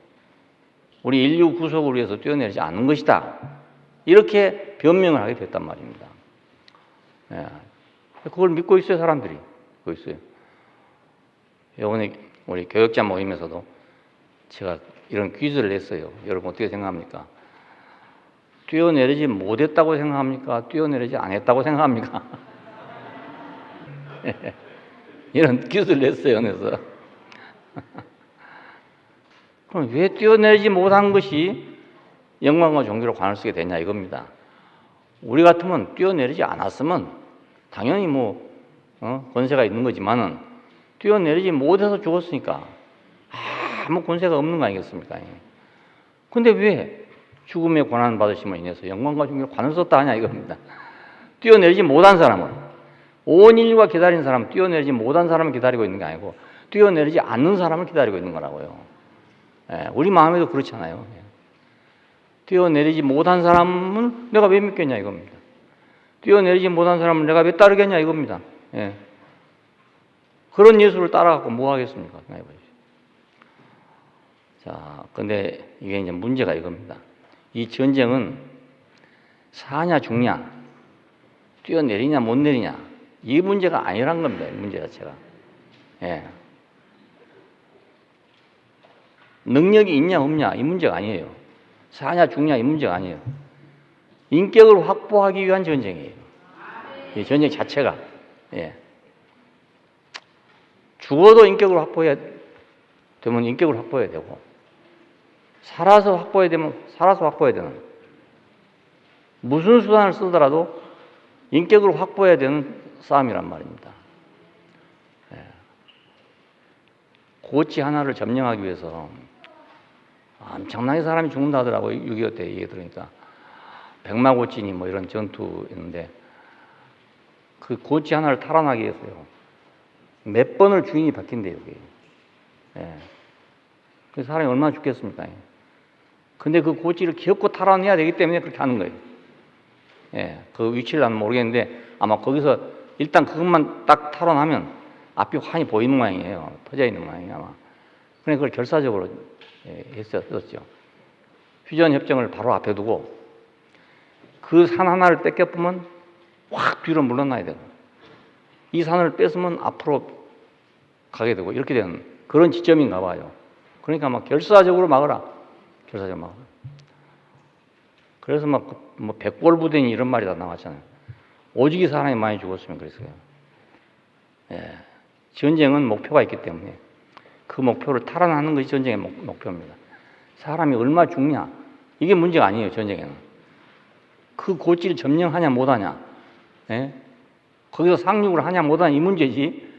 우리 인류 구속을 위해서 뛰어내리지 않는 것이다. 이렇게 변명을 하게 됐단 말입니다. 그걸 믿고 있어요, 사람들이. 믿고 있어요. 이번에 우리 교역자 모임에서도 제가 이런 퀴즈를 냈어요. 여러분 어떻게 생각합니까? 뛰어내리지 못했다고 생각합니까? 뛰어내리지 않았다고 생각합니까? 이런 퀴즈를 냈어요, 그래서. 그럼 왜 뛰어내리지 못한 것이 영광과 존귀로 관을 쓰게 되냐 이겁니다. 우리 같으면 뛰어내리지 않았으면 당연히 권세가 있는 거지만은 뛰어내리지 못해서 죽었으니까 아무 권세가 없는 거 아니겠습니까? 근데 왜 죽음의 고난 받으심을 인해서 영광과 존귀로 관을 썼다 하냐 이겁니다. 뛰어내리지 못한 사람은 온 인류가 기다린 사람은 뛰어내리지 못한 사람을 기다리고 있는 게 아니고 뛰어내리지 않는 사람을 기다리고 있는 거라고요. 우리 마음에도 그렇잖아요. 뛰어내리지 못한 사람은 내가 왜 믿겠냐 이겁니다. 뛰어내리지 못한 사람은 내가 왜 따르겠냐 이겁니다. 그런 예수를 따라갖고 뭐 하겠습니까? 자, 근데 이게 이제 문제가 이겁니다. 이 전쟁은 사냐 죽냐, 뛰어내리냐 못 내리냐 이 문제가 아니란 겁니다. 이 문제 자체가. 능력이 있냐 없냐 이 문제가 아니에요. 사냐 죽냐 이 문제가 아니에요. 인격을 확보하기 위한 전쟁이에요. 이 전쟁 자체가. 죽어도 인격을 확보해야 되면 인격을 확보해야 되고 살아서 확보해야 되면 살아서 확보해야 되는 무슨 수단을 쓰더라도 인격을 확보해야 되는 싸움이란 말입니다. 고치 하나를 점령하기 위해서 엄청나게 사람이 죽는다 하더라고요. 6.25 때 얘기 들으니까. 백마고치니 뭐 이런 전투였는데 그 고치 하나를 탈환하기 위해서요. 몇 번을 주인이 바뀐대요, 여기. 그 사람이 얼마나 죽겠습니까? 근데 그 고치를 기어코 탈환해야 되기 때문에 그렇게 하는 거예요. 그 위치를 나는 모르겠는데 아마 거기서 일단 그것만 딱 탈환하면 앞이 환히 보이는 모양이에요. 퍼져 있는 모양이에요, 아마. 그래 그걸 결사적으로 했었죠. 휴전협정을 바로 앞에 두고 그 산 하나를 뺏겨보면 확 뒤로 물러나야 되고 이 산을 뺏으면 앞으로 가게 되고 이렇게 되는 그런 지점인가 봐요. 그러니까 막 결사적으로 막으라. 결사적으로 막으라. 그래서 막 뭐 백골부대니 이런 말이 다 나왔잖아요. 오직이 사람이 많이 죽었으면 그랬어요. 전쟁은 목표가 있기 때문에 그 목표를 탈환하는 것이 전쟁의 목표입니다. 사람이 얼마 죽냐 이게 문제가 아니에요. 전쟁에는 그 고지를 점령하냐 못하냐 거기서 상륙을 하냐 못하냐 이 문제지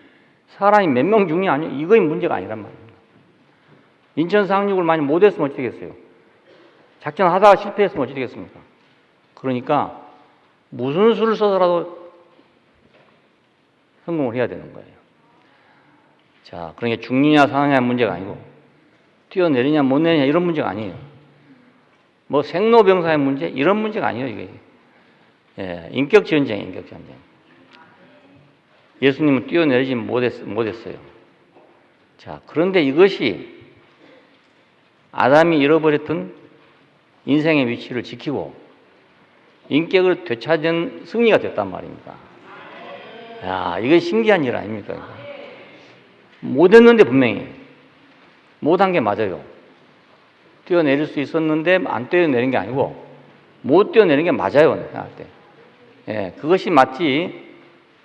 사람이 몇 명 죽냐 아니냐 이거의 문제가 아니란 말입니다. 인천 상륙을 많이 못했으면 어찌 되겠어요. 작전하다가 실패했으면 어찌 되겠습니까? 그러니까 무슨 수를 써서라도 성공을 해야 되는 거예요. 자, 그러니까 죽느냐 사느냐 문제가 아니고 뛰어내리냐 못 내리냐 이런 문제가 아니에요. 뭐 생로병사의 문제 이런 문제가 아니에요. 이게 인격 전쟁이에요. 인격 전쟁. 예수님은 뛰어내리지 못했어요. 자, 그런데 이것이 아담이 잃어버렸던 인생의 위치를 지키고 인격을 되찾은 승리가 됐단 말입니다. 야, 이게 신기한 일 아닙니까? 못했는데 분명히 못한 게 맞아요. 뛰어내릴 수 있었는데 안 뛰어내린 게 아니고 못 뛰어내린 게 맞아요. 생각할 때. 그것이 맞지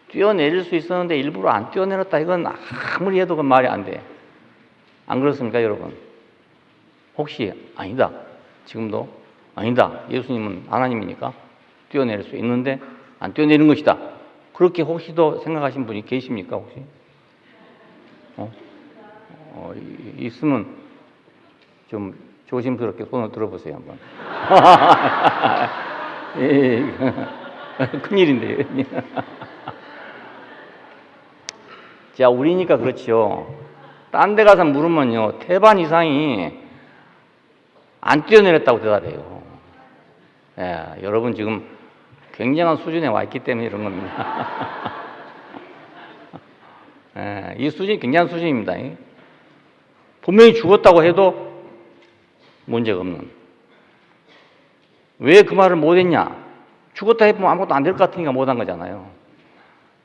뛰어내릴 수 있었는데 일부러 안 뛰어내렸다 이건 아무리 해도 그 말이 안 돼. 안 그렇습니까, 여러분? 혹시 아니다. 지금도 아니다. 예수님은 하나님이니까 뛰어내릴 수 있는데 안 뛰어내린 것이다. 그렇게 혹시도 생각하신 분이 계십니까, 혹시? 있으면 좀 조심스럽게 손을 들어보세요, 한번. 큰일인데요. 자, 우리니까 그렇죠. 딴 데 가서 물으면요, 태반 이상이 안 뛰어내렸다고 대답해요. 여러분 지금 굉장한 수준에 와 있기 때문에 이런 겁니다. 이 수준이 굉장한 수준입니다. 분명히 죽었다고 해도 문제가 없는. 왜 그 말을 못했냐? 죽었다 해보면 아무것도 안 될 것 같으니까 못한 거잖아요.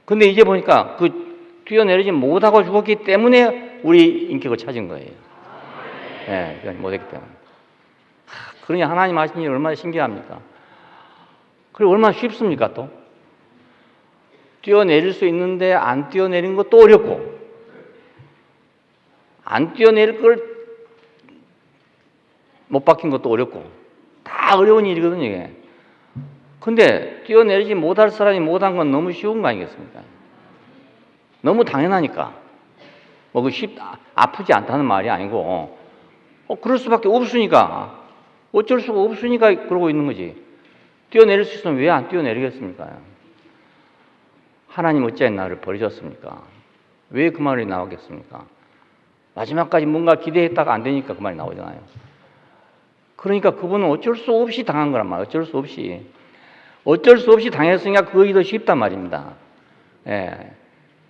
근데 이제 보니까 그 뛰어내리지 못하고 죽었기 때문에 우리 인격을 찾은 거예요. 못했기 때문에. 그러니 하나님 하신 일이 얼마나 신기합니까? 그리고 얼마나 쉽습니까, 또? 뛰어내릴 수 있는데 안 뛰어내린 것도 어렵고, 안 뛰어내릴 걸 못 박힌 것도 어렵고, 다 어려운 일이거든요, 이게. 근데 뛰어내리지 못할 사람이 못한 건 너무 쉬운 거 아니겠습니까? 너무 당연하니까. 뭐, 아프지 않다는 말이 아니고, 그럴 수밖에 없으니까. 어쩔 수가 없으니까 그러고 있는 거지. 뛰어내릴 수 있으면 왜 안 뛰어내리겠습니까? 하나님 어찌하여 나를 버리셨습니까? 왜 그 말이 나오겠습니까? 마지막까지 뭔가 기대했다가 안 되니까 그 말이 나오잖아요. 그러니까 그분은 어쩔 수 없이 당한 거란 말이에요. 어쩔 수 없이. 어쩔 수 없이 당했으니까 그것이 더 쉽단 말입니다.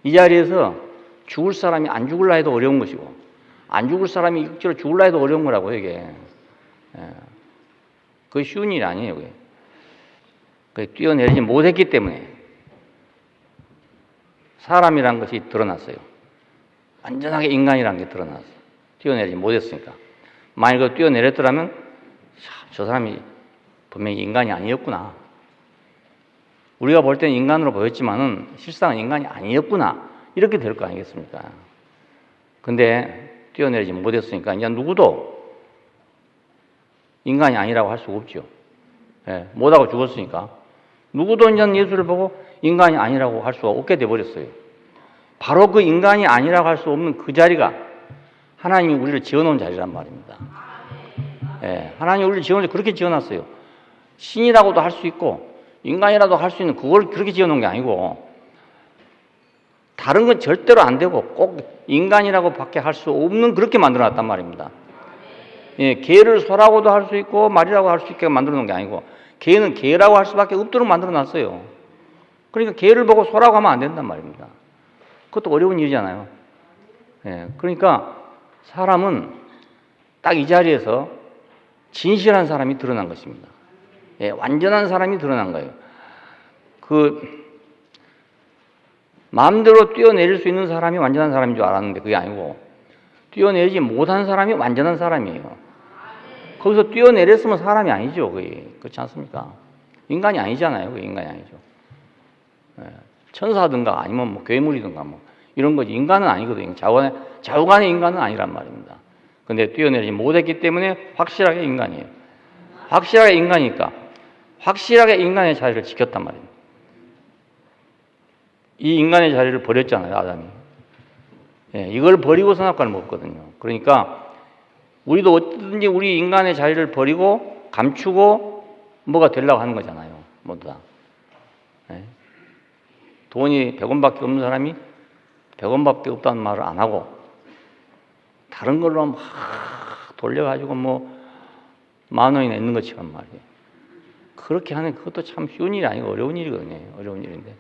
이 자리에서 죽을 사람이 안 죽을라 해도 어려운 것이고, 안 죽을 사람이 육체로 죽을라 해도 어려운 거라고, 이게. 그게 쉬운 일이 아니에요, 그게. 그게 뛰어내리지 못했기 때문에 사람이란 것이 드러났어요. 완전하게 인간이란 게 드러났어요. 뛰어내리지 못했으니까. 만약 그 뛰어내렸더라면 저 사람이 분명히 인간이 아니었구나. 우리가 볼 때는 인간으로 보였지만은 실상은 인간이 아니었구나. 이렇게 될 거 아니겠습니까? 근데 뛰어내리지 못했으니까 이제 누구도 인간이 아니라고 할 수가 없죠. 못하고 죽었으니까 누구도 이제 예수를 보고 인간이 아니라고 할 수가 없게 돼버렸어요. 바로 그 인간이 아니라고 할 수 없는 그 자리가 하나님이 우리를 지어놓은 자리란 말입니다. 예, 하나님이 우리를 지어놓은 그렇게 지어놨어요. 신이라고도 할 수 있고 인간이라도 할 수 있는 그걸 그렇게 지어놓은 게 아니고 다른 건 절대로 안 되고 꼭 인간이라고 밖에 할 수 없는 그렇게 만들어놨단 말입니다. 예, 개를 소라고도 할 수 있고 말이라고 할 수 있게 만들어 놓은 게 아니고 개는 개라고 할 수밖에 없도록 만들어 놨어요. 그러니까 개를 보고 소라고 하면 안 된단 말입니다. 그것도 어려운 일이잖아요. 예, 그러니까 사람은 딱 이 자리에서 진실한 사람이 드러난 것입니다. 예, 완전한 사람이 드러난 거예요. 마음대로 뛰어내릴 수 있는 사람이 완전한 사람인 줄 알았는데 그게 아니고 뛰어내리지 못한 사람이 완전한 사람이에요. 거기서 뛰어내렸으면 사람이 아니죠. 그게. 그렇지 않습니까? 인간이 아니잖아요. 그게 인간이 아니죠. 예, 천사든가 아니면 뭐 괴물이든가 뭐 이런 거지. 인간은 아니거든요. 좌우간의 인간은 아니란 말입니다. 근데 뛰어내리지 못했기 때문에 확실하게 인간이에요. 확실하게 인간이니까 확실하게 인간의 자리를 지켰단 말입니다. 이 인간의 자리를 버렸잖아요, 아담이. 예, 이걸 버리고 선악과를 먹었거든요. 그러니까 우리도 어떻든지 우리 인간의 자리를 버리고 감추고 뭐가 되려고 하는 거잖아요, 모두 다. 예. 돈이 100원밖에 없는 사람이 100원밖에 없다는 말을 안 하고 다른 걸로 막 돌려가지고 뭐 10,000원이나 있는 것처럼 말이에요. 그렇게 하는 그것도 참 쉬운 일이 아니고 어려운 일이거든요. 어려운 일인데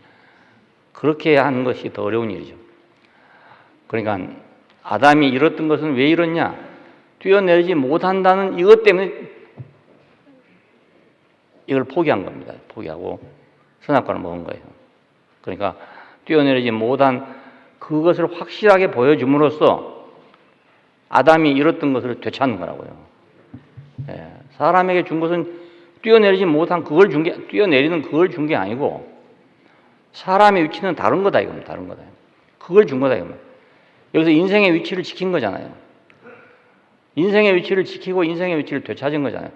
그렇게 하는 것이 더 어려운 일이죠. 그러니까 아담이 잃었던 것은 왜 잃었냐? 뛰어내리지 못한다는 이것 때문에 이걸 포기한 겁니다. 포기하고 선악과를 먹은 거예요. 그러니까 뛰어내리지 못한 그것을 확실하게 보여줌으로써 아담이 잃었던 것을 되찾는 거라고요. 예, 사람에게 준 것은 뛰어내리지 못한 그걸 준 게, 뛰어내리는 그걸 준 게 아니고 사람의 위치는 다른 거다 이겁니다. 다른 거다. 그걸 준 거다 이겁니다. 여기서 인생의 위치를 지킨 거잖아요. 인생의 위치를 지키고 인생의 위치를 되찾은 거잖아요.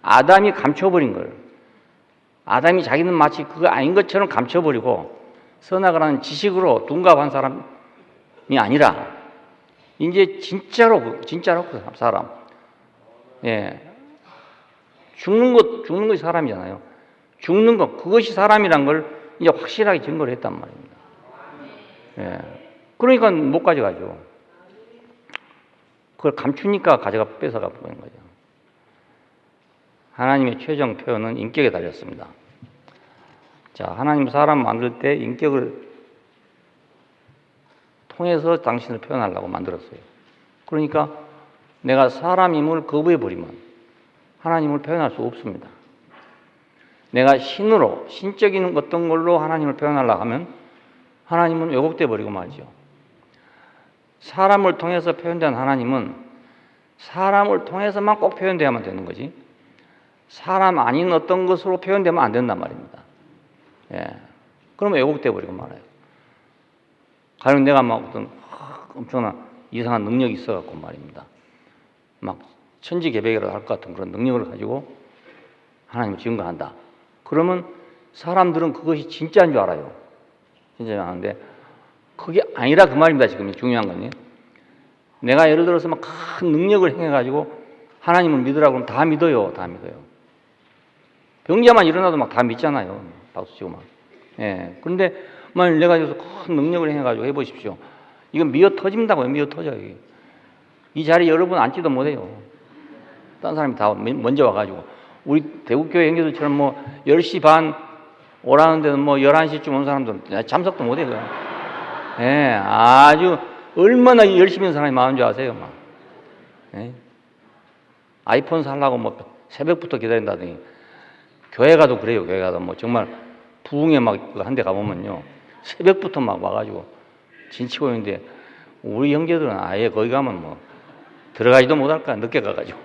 아담이 감춰버린 걸. 아담이 자기는 마치 그거 아닌 것처럼 감춰버리고 선악을 하는 지식으로 둔갑한 사람이 아니라 이제 진짜로 그 사람. 예. 죽는 것이 사람이잖아요. 죽는 것, 그것이 사람이란 걸 이제 확실하게 증거를 했단 말입니다. 예. 그러니까 못 가져가죠. 그걸 감추니까 뺏어가 버린 거죠. 하나님의 최종 표현은 인격에 달렸습니다. 자, 하나님 사람 만들 때 인격을 통해서 당신을 표현하려고 만들었어요. 그러니까 내가 사람임을 거부해버리면 하나님을 표현할 수 없습니다. 내가 신으로, 신적인 어떤 걸로 하나님을 표현하려고 하면 하나님은 왜곡돼 버리고 말이죠. 사람을 통해서 표현된 하나님은 사람을 통해서만 꼭 표현돼야만 되는 거지 사람 아닌 어떤 것으로 표현되면 안 된단 말입니다. 예. 그러면 왜곡돼 버리고 말아요. 가령 내가 막 어떤 엄청난 이상한 능력이 있어갖고 말입니다. 막 천지개벽이라도 할 것 같은 그런 능력을 가지고 하나님을 증거한다. 그러면 사람들은 그것이 진짜인 줄 알아요. 진짜인 줄 아는데 그게 아니라 그 말입니다. 지금 중요한 건요. 내가 예를 들어서 막 큰 능력을 행해가지고 하나님을 믿으라고 하면 다 믿어요. 다 믿어요. 병자만 일어나도 막 다 믿잖아요. 박수 치고 막. 예. 그런데 만약 내가 여기서 큰 능력을 행해가지고 해보십시오. 이건 미어 터진다고요. 미어 터져요. 이게. 이 자리에 여러분 앉지도 못해요. 딴 사람이 다 먼저 와가지고. 우리 대국교회 형제들처럼 뭐 10시 반 오라는데는 뭐 11시쯤 온 사람들은 참석도 못해요. 예, 아주 얼마나 열심히 있는 사람이 많은 줄 아세요? 막. 예? 아이폰 살라고 뭐 새벽부터 기다린다더니 교회 가도 그래요. 교회 가도 뭐 정말 부흥에 막 한 대 가보면요. 새벽부터 막 와가지고 진치고 있는데 우리 형제들은 아예 거기 가면 뭐 들어가지도 못할까 늦게 가가지고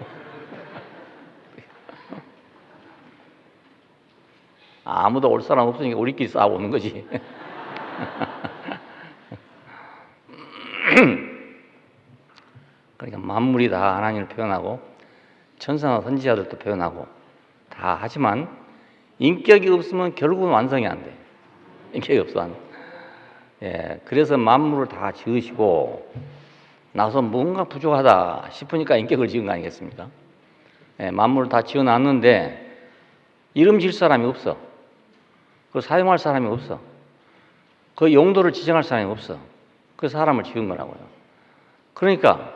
아무도 올 사람 없으니까 우리끼리 싸우고 오는 거지. 그러니까 만물이 다 하나님을 표현하고 천사나 선지자들도 표현하고 다 하지만 인격이 없으면 결국은 완성이 안 돼. 인격이 없어. 예, 그래서 만물을 다 지으시고 나서 뭔가 부족하다 싶으니까 인격을 지은 거 아니겠습니까? 예, 만물을 다 지어놨는데 이름 질 사람이 없어. 그 사용할 사람이 없어. 그 용도를 지정할 사람이 없어. 그래서 사람을 지은 거라고요. 그러니까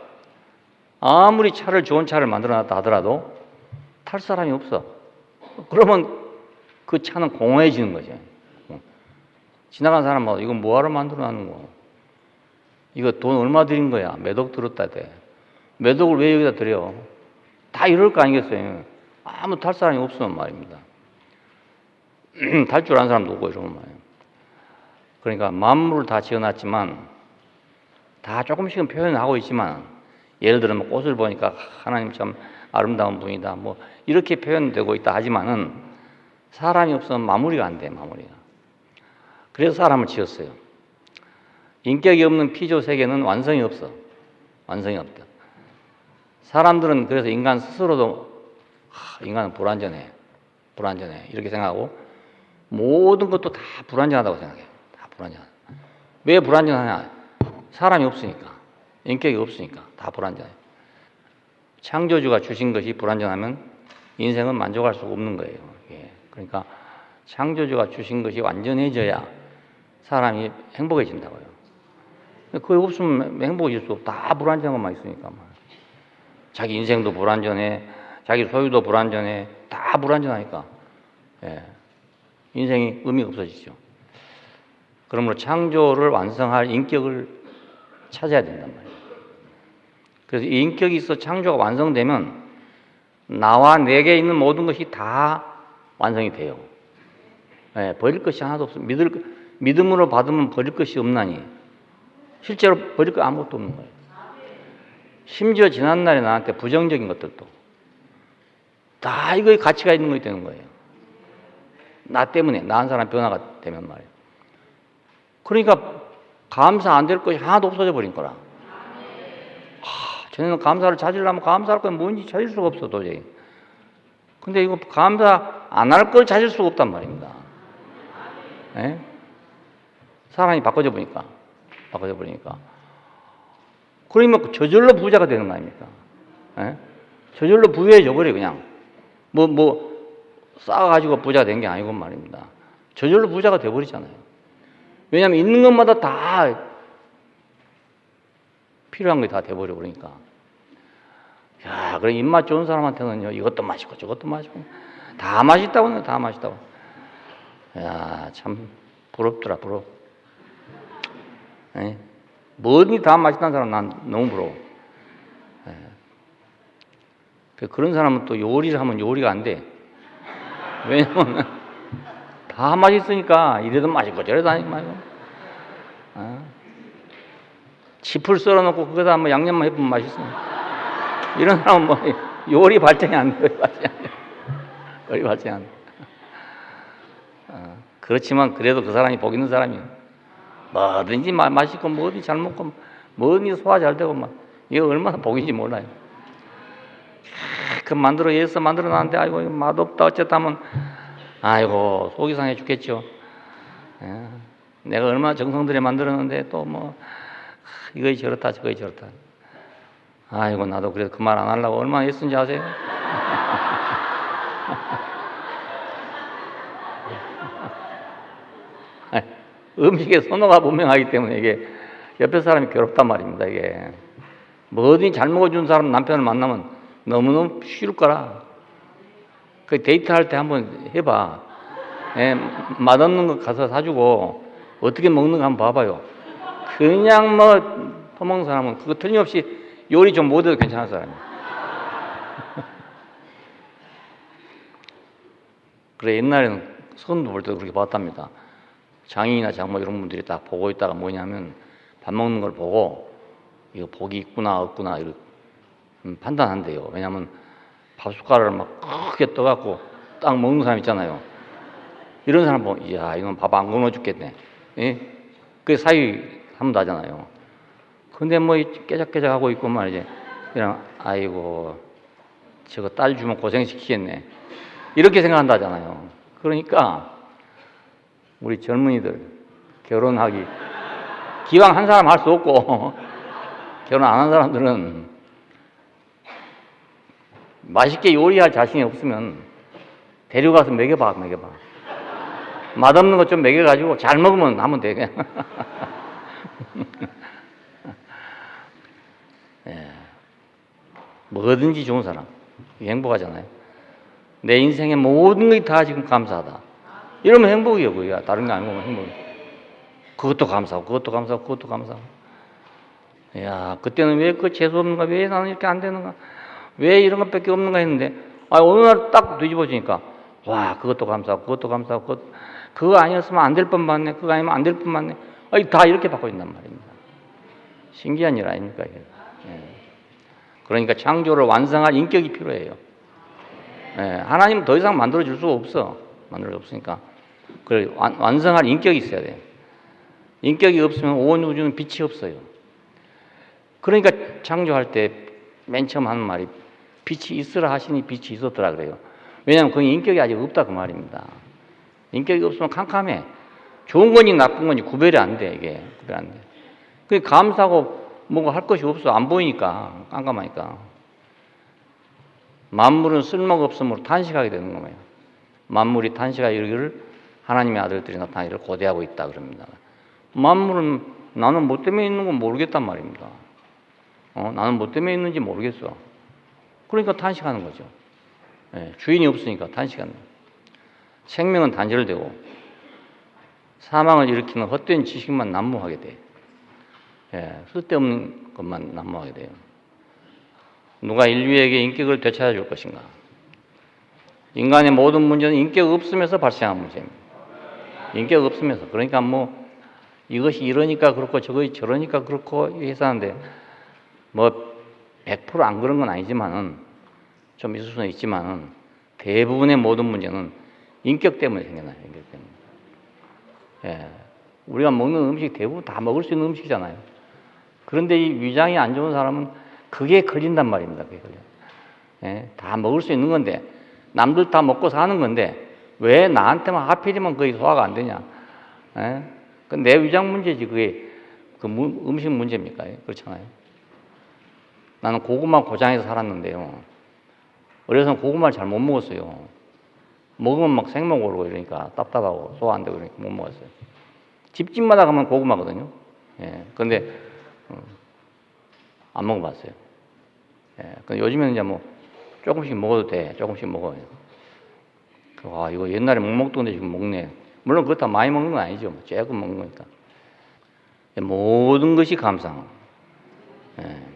아무리 좋은 차를 만들어놨다 하더라도 탈 사람이 없어. 그러면 그 차는 공허해지는 거죠. 지나간 사람마다 이거 뭐하러 만들어놨는 거? 이거 돈 얼마 들인 거야? 몇 억 들었다 대. 몇 억을 왜 여기다 들여? 다 이럴 거 아니겠어요? 아무 탈 사람이 없으면 말입니다. 탈 줄 아는 사람도 없고 이러면 말이에요. 그러니까 만물을 다 지어놨지만 다 조금씩은 표현을 하고 있지만 예를 들어 뭐 꽃을 보니까 하나님 참 아름다운 분이다 뭐 이렇게 표현되고 있다 하지만은 사람이 없으면 마무리가 안 돼. 마무리가. 그래서 사람을 지었어요. 인격이 없는 피조 세계는 완성이 없어. 완성이 없다. 사람들은 그래서 인간 스스로도 인간은 불완전해. 불완전해. 이렇게 생각하고 모든 것도 다 불완전하다고 생각해. 다 불완전하다. 왜 불완전하냐? 사람이 없으니까. 인격이 없으니까 다 불완전해. 창조주가 주신 것이 불완전하면 인생은 만족할 수가 없는 거예요. 예. 그러니까 창조주가 주신 것이 완전해져야 사람이 행복해진다고요. 그게 없으면 행복해질 수 없다. 다 불완전한 것만 있으니까. 자기 인생도 불완전해. 자기 소유도 불완전해. 다 불완전하니까. 예. 인생이 의미가 없어지죠. 그러므로 창조를 완성할 인격을 찾아야 된단 말이에요. 그래서 이 인격이 있어 창조가 완성되면 나와 내게 있는 모든 것이 다 완성이 돼요. 예, 버릴 것이 하나도 없어요. 믿음으로 받으면 버릴 것이 없나니 실제로 버릴 거 아무것도 없는 거예요. 심지어 지난날에 나한테 부정적인 것들도 다 이거에 가치가 있는 것이 되는 거예요. 나 때문에 나 한 사람 변화가 되면 말이에요. 그러니까 감사 안 될 것이 하나도 없어져 버린 거라. 전에는 감사를 찾으려면 감사할 건 뭔지 찾을 수가 없어 도저히. 근데 이거 감사 안 할 걸 찾을 수가 없단 말입니다. 예? 사람이 바꿔져 버리니까. 그러면 저절로 부자가 되는 거 아닙니까? 예? 저절로 부유해져 버려 그냥. 쌓아가지고 부자가 된 게 아니고 말입니다. 저절로 부자가 돼버리잖아요. 왜냐하면 있는 것마다 다 필요한 게 다 돼버려 그러니까. 야, 그래 입맛 좋은 사람한테는요 이것도 맛있고 저것도 맛있고 다 맛있다고요, 다 맛있다고. 야, 참 부럽더라, 부러워. 예? 뭐니 다 맛있다는 사람 난 너무 부러워. 예. 그런 사람은 또 요리를 하면 요리가 안 돼. 왜냐면 다 맛있으니까 이래도 맛있고 저래도 아니고 말고. 짚을 썰어놓고 그거다 뭐 양념만 해보면 맛있어. 이런 사람은 뭐 요리 발전이 안 돼. 요리 발전이 안 돼. 그렇지만 그래도 그 사람이 복 있는 사람이에요. 뭐든지 맛있고 뭐든지 잘 먹고 뭐든지 소화 잘 되고 막 이거 얼마나 복인지 몰라요. 그 예서 만들어 놨는데 아이고 맛없다 어쨌다 하면 아이고 속이 상해 죽겠죠. 예. 내가 얼마나 정성 들여 만들었는데 또 뭐 이거이 저렇다 저거이 저렇다. 아이고 나도 그래서 그 말 안 하려고 얼마나 애쓴지 아세요? 음식에 선호가 분명하기 때문에 이게 옆에 사람이 괴롭단 말입니다. 이게 뭐든지 잘 먹어주는 사람 남편을 만나면 너무너무 싫을 거라. 그 데이트할 때 한번 해봐. 예, 맛없는 거 가서 사주고 어떻게 먹는 거 한번 봐봐요. 그냥 퍼먹는 사람은 그거 틀림없이 요리 좀 못해도 괜찮은 사람이에요. 그래 옛날에는 선도 볼 때도 그렇게 봤답니다. 장인이나 장모 이런 분들이 딱 보고 있다가 뭐냐면 밥 먹는 걸 보고 이거 복이 있구나 없구나 이렇게 판단한대요. 왜냐하면 밥 숟가락을 막 크게 떠갖고 딱 먹는 사람 있잖아요. 이런 사람 보면 이야 이건 밥 안 굶어 죽겠네. 예? 그게 사위 하면 하잖아요. 근데 뭐 깨작깨작 하고 있고 말이지. 그냥 아이고 저거 딸 주면 고생시키겠네. 이렇게 생각한다잖아요. 그러니까 우리 젊은이들 결혼하기 기왕 한 사람 할 수 없고 결혼 안 한 사람들은 맛있게 요리할 자신이 없으면 데려가서 먹여봐. 맛없는 것 좀 먹여가지고 잘 먹으면 하면 돼. 예. 뭐든지 좋은 사람 행복하잖아요. 내 인생의 모든 것이 다 지금 감사하다. 이러면 행복이에요. 그게 다른 게 아니고 행복. 그것도 감사하고 그것도 감사하고. 야, 그때는 왜 그 재수 없는가? 왜 나는 이렇게 안 되는가? 왜 이런 것밖에 없는가 했는데, 어느 날 딱 뒤집어지니까, 와, 그것도 감사하고, 그거 아니었으면 안 될 뻔 맞네. 그거 아니면 안 될 뻔 맞네. 다 이렇게 바꿔진단 말입니다. 신기한 일 아닙니까, 이게. 예. 그러니까 창조를 완성할 인격이 필요해요. 예. 하나님은 더 이상 만들어줄 수가 없어. 만들어줄 수 없으니까. 그걸 완성할 인격이 있어야 돼요. 인격이 없으면 온 우주는 빛이 없어요. 그러니까 창조할 때 맨 처음 하는 말이 빛이 있으라 하시니 빛이 있었더라 그래요. 왜냐하면 그 인격이 아직 없다 그 말입니다. 인격이 없으면 캄캄해. 좋은 건지 나쁜 건지 구별이 안 돼, 이게. 구별 안 돼. 그게 감사하고 뭔가 할 것이 없어. 안 보이니까. 깜깜하니까. 만물은 쓸모가 없으므로 탄식하게 되는 거예요. 만물이 탄식하여 이르기를 하나님의 아들들이 나타나기를 고대하고 있다 그럽니다. 만물은 나는 뭐 때문에 있는 건 모르겠단 말입니다. 나는 뭐 때문에 있는지 모르겠어. 그러니까 탄식하는 거죠. 예, 주인이 없으니까 탄식하는 거예요. 생명은 단절되고 사망을 일으키는 헛된 지식만 난무하게 돼. 예, 쓸데없는 것만 난무하게 돼요. 누가 인류에게 인격을 되찾아줄 것인가? 인간의 모든 문제는 인격 없으면서 발생한 문제입니다. 인격 없으면서. 그러니까 뭐 이것이 이러니까 그렇고 저것이 저러니까 그렇고 해서 하는데 뭐 100% 안 그런 건 아니지만은 좀 있을 수는 있지만은 대부분의 모든 문제는 인격 때문에 생겨나요. 인격 때문에. 예. 우리가 먹는 음식 대부분 다 먹을 수 있는 음식이잖아요. 그런데 이 위장이 안 좋은 사람은 그게 걸린단 말입니다. 그게 걸려. 예. 다 먹을 수 있는 건데 남들 다 먹고 사는 건데 왜 나한테만 하필이면 거의 소화가 안 되냐? 예. 내 위장 문제지 그게 그 음식 문제입니까? 그렇잖아요. 나는 고구마 고장에서 살았는데요. 어려서 고구마를 잘 못 먹었어요. 먹으면 막 생목 오르고 이러니까 답답하고 소화 안 되고 이러니까 못 먹었어요. 집집마다 가면 고구마거든요. 예. 근데 안 먹어봤어요. 예. 근데 요즘에는 이제 뭐 조금씩 먹어도 돼. 조금씩 먹어요. 이거 옛날에 못 먹던 데 지금 먹네. 물론 그거 다 많이 먹는 건 아니죠. 조금 먹는 거니까. 모든 것이 감상. 예.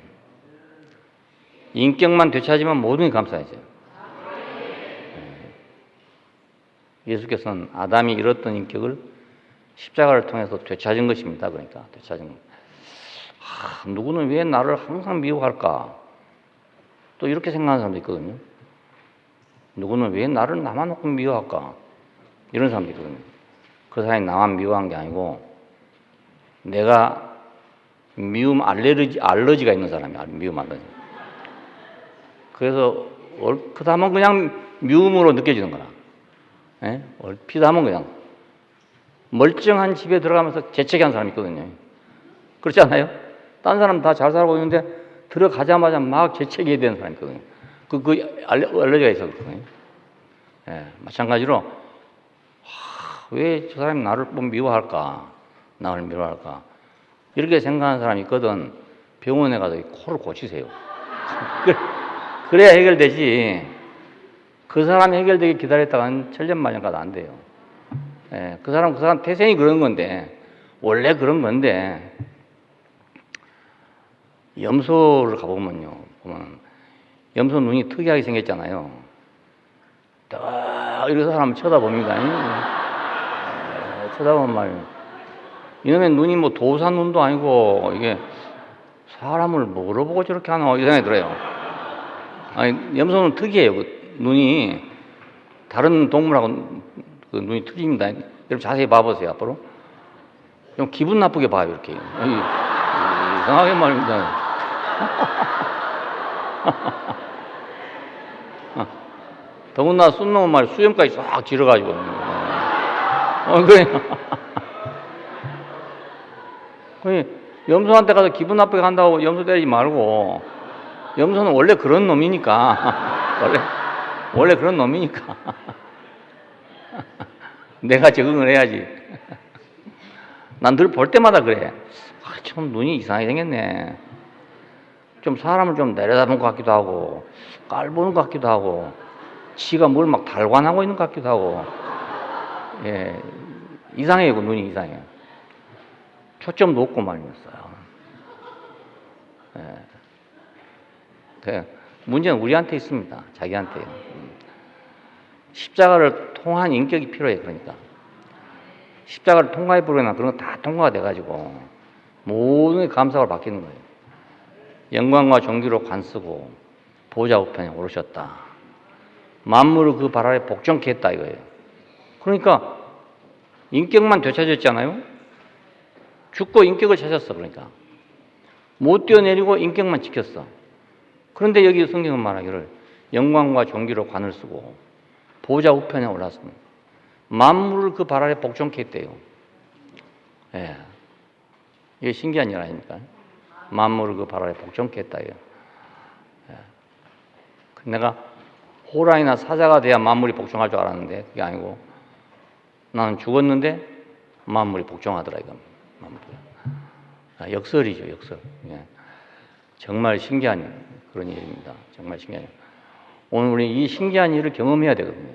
인격만 되찾으면 모든 게 감사해져요. 예. 예수께서는 아담이 잃었던 인격을 십자가를 통해서 되찾은 것입니다. 그러니까 되찾은 것. 누구는 왜 나를 항상 미워할까? 또 이렇게 생각하는 사람도 있거든요. 누구는 왜 나를 나만 놓고 미워할까? 이런 사람도 있거든요. 그 사람이 나만 미워한 게 아니고 내가 미움 알러지가 있는 사람이야. 미움 알러지. 그래서 얼핏 하면 그냥 미움으로 느껴지는 거라. 예? 얼핏 하면 그냥 멀쩡한 집에 들어가면서 재채기하는 사람이 있거든요. 그렇지 않아요? 딴 사람 다 잘 살고 있는데 들어가자마자 막 재채기해야 되는 사람이 있거든요. 그 알러지가 있어 그렇거든요. 예, 마찬가지로 왜 저 사람이 나를 미워할까? 나를 미워할까? 이렇게 생각하는 사람이 있거든. 병원에 가서 코를 고치세요. 그래야 해결되지. 그 사람이 해결되기 기다렸다가는 천년만년 안 돼요. 예, 그 사람 태생이 그런 건데, 원래 그런 건데, 염소를 가보면요, 염소 눈이 특이하게 생겼잖아요. 딱 이렇게 사람을 쳐다봅니다. 쳐다보면 말이에요. 이놈의 눈이 뭐 도사 눈도 아니고, 이게 사람을 뭐로 보고 저렇게 하나, 이 생각이 들어요. 아니, 염소는 특이해요. 그 눈이 다른 동물하고 그 눈이 틀립니다. 여러분 자세히 봐보세요. 앞으로 좀 기분 나쁘게 봐요. 이렇게 이상하게 말입니다. 더군다나 쏜 놈은 말이야 수염까지 싹 질어가지고. 그래. 염소한테 가서 기분 나쁘게 한다고 염소 때리지 말고, 염소는 원래 그런 놈이니까. 원래 그런 놈이니까. 내가 적응을 해야지. 난 늘 볼 때마다 그래. 참 눈이 이상하게 생겼네. 좀 사람을 좀 내려다본 것 같기도 하고, 깔보는 것 같기도 하고, 지가 뭘 막 달관하고 있는 것 같기도 하고. 예, 이상해요. 그 눈이 이상해요. 초점 높고 말이었어요. 예. 문제는 우리한테 있습니다. 자기한테요. 십자가를 통한 인격이 필요해. 그러니까 십자가를 통과해 버리나 그런 거 다 통과가 돼가지고 모든 게 감사로 바뀌는 거예요. 영광과 존귀로 관쓰고 보좌 우편에 오르셨다. 만물을 그 발 아래 복종케 했다 이거예요. 그러니까 인격만 되찾았잖아요. 죽고 인격을 찾았어. 그러니까 못 뛰어내리고 인격만 지켰어. 그런데 여기 성경은 말하기를 영광과 존귀로 관을 쓰고 보좌 우편에 올랐습니다. 만물을 그 발 아래 복종케 했대요. 예. 이게 신기한 일 아닙니까? 만물을 그 발 아래 복종케 했다. 예. 내가 호랑이나 사자가 돼야 만물이 복종할 줄 알았는데 그게 아니고 나는 죽었는데 만물이 복종하더라 이거. 역설이죠, 역설. 예. 정말 신기한 그런 일입니다. 정말 신기한 일. 오늘 우리 이 신기한 일을 경험해야 되거든요.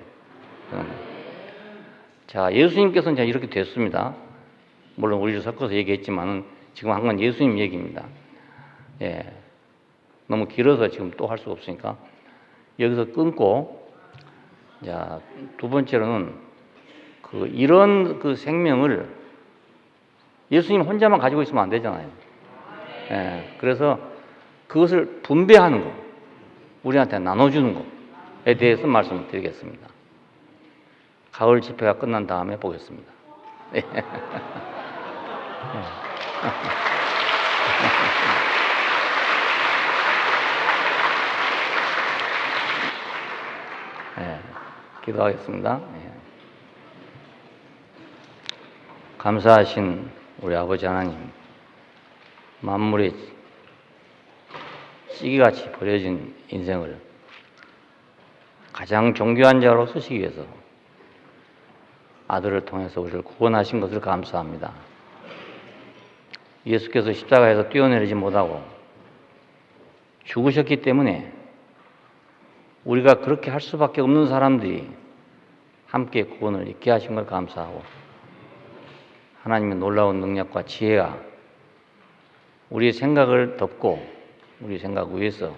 자, 예수님께서는 자 이렇게 됐습니다. 물론 우리를 섞어서 얘기했지만은 지금 한 건 예수님 얘기입니다. 예. 너무 길어서 지금 또 할 수가 없으니까 여기서 끊고, 자, 두 번째로는 이런 생명을 예수님 혼자만 가지고 있으면 안 되잖아요. 예. 그래서 그것을 분배하는 것, 우리한테 나눠주는 것에 대해서 말씀을 드리겠습니다. 가을 집회가 끝난 다음에 보겠습니다. 예. 예. 기도하겠습니다. 예. 감사하신 우리 아버지 하나님, 만물의 찌개같이 버려진 인생을 가장 존귀한 자로 쓰시기 위해서 아들을 통해서 우리를 구원하신 것을 감사합니다. 예수께서 십자가에서 뛰어내리지 못하고 죽으셨기 때문에 우리가 그렇게 할 수밖에 없는 사람들이 함께 구원을 잊게 하신 걸 감사하고, 하나님의 놀라운 능력과 지혜가 우리의 생각을 덮고 우리 생각 위에서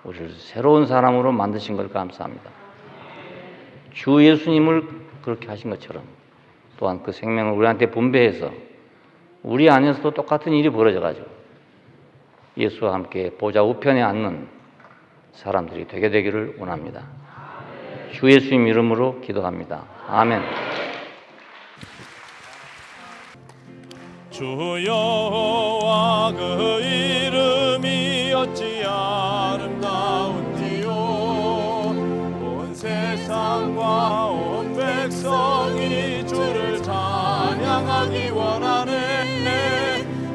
우리를 새로운 사람으로 만드신 걸 감사합니다. 주 예수님을 그렇게 하신 것처럼 또한 그 생명을 우리한테 분배해서 우리 안에서도 똑같은 일이 벌어져가지고 예수와 함께 보좌 우편에 앉는 사람들이 되게 되기를 원합니다. 주 예수님 이름으로 기도합니다. 아멘. 주 여호와 그 이름이 어찌 아름다운지요. 온 세상과 온 백성이 주를 찬양하기 원하네.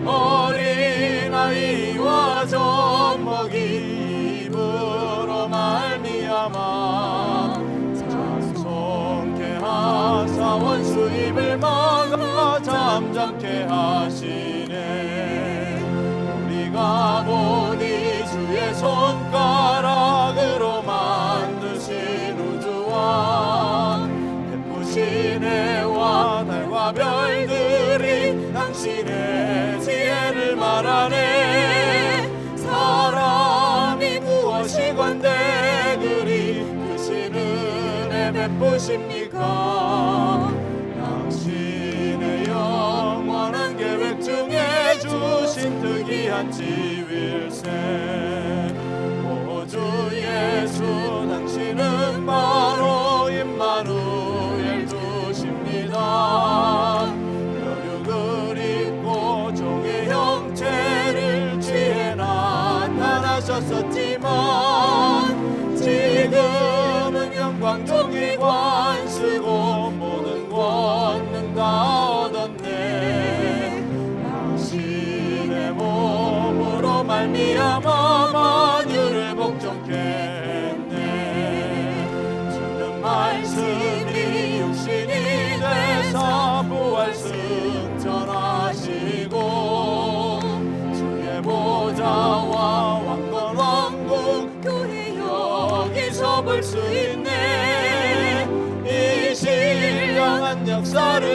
어린아이와 젖먹이 입으로 말미암아 찬송케 하사 원수 입을 막아 잠잠케 하시네. 우리가 보니 주의 손가락으로 만드신 우주와 예쁘신 해와 달과 별들이 당신의 지혜를 말하네. 사람이 무엇이건대 그리 크신 은혜 베푸십니까? 당신의 영원한 계획 중에 주신 특이한 지위일세. 오 주 예수, 당신은 바로 임마누엘 주십니다. 혈육을 입고 종의 형체를 취해 나타나셨었지만 지금은 말미암아 만유를 복종케 했네. 주는 말씀이 육신이 되사 부활 승천하시고 주의 보좌와 왕권 왕국 교회 여기서 볼 수 있네. 이 신령한 역사를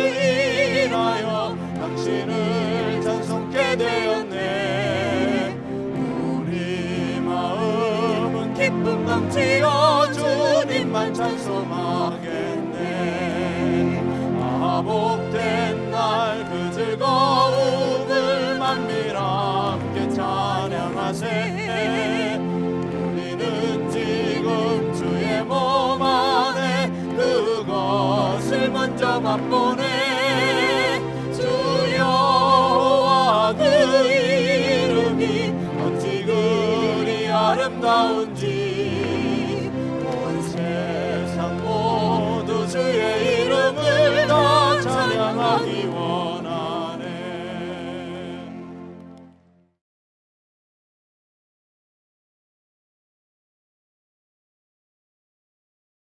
인하여 당신을 찬송케 되었네. 우리 마음은 기쁨 넘치어 주님만 찬송하겠네. 아 복된 날 그 즐거움을 만밀 함께 찬양하세. 우리는 지금 주의 몸 안에 그것을 먼저 맛보네. 주 여호와 그 이름이 어찌 그리 아름다운지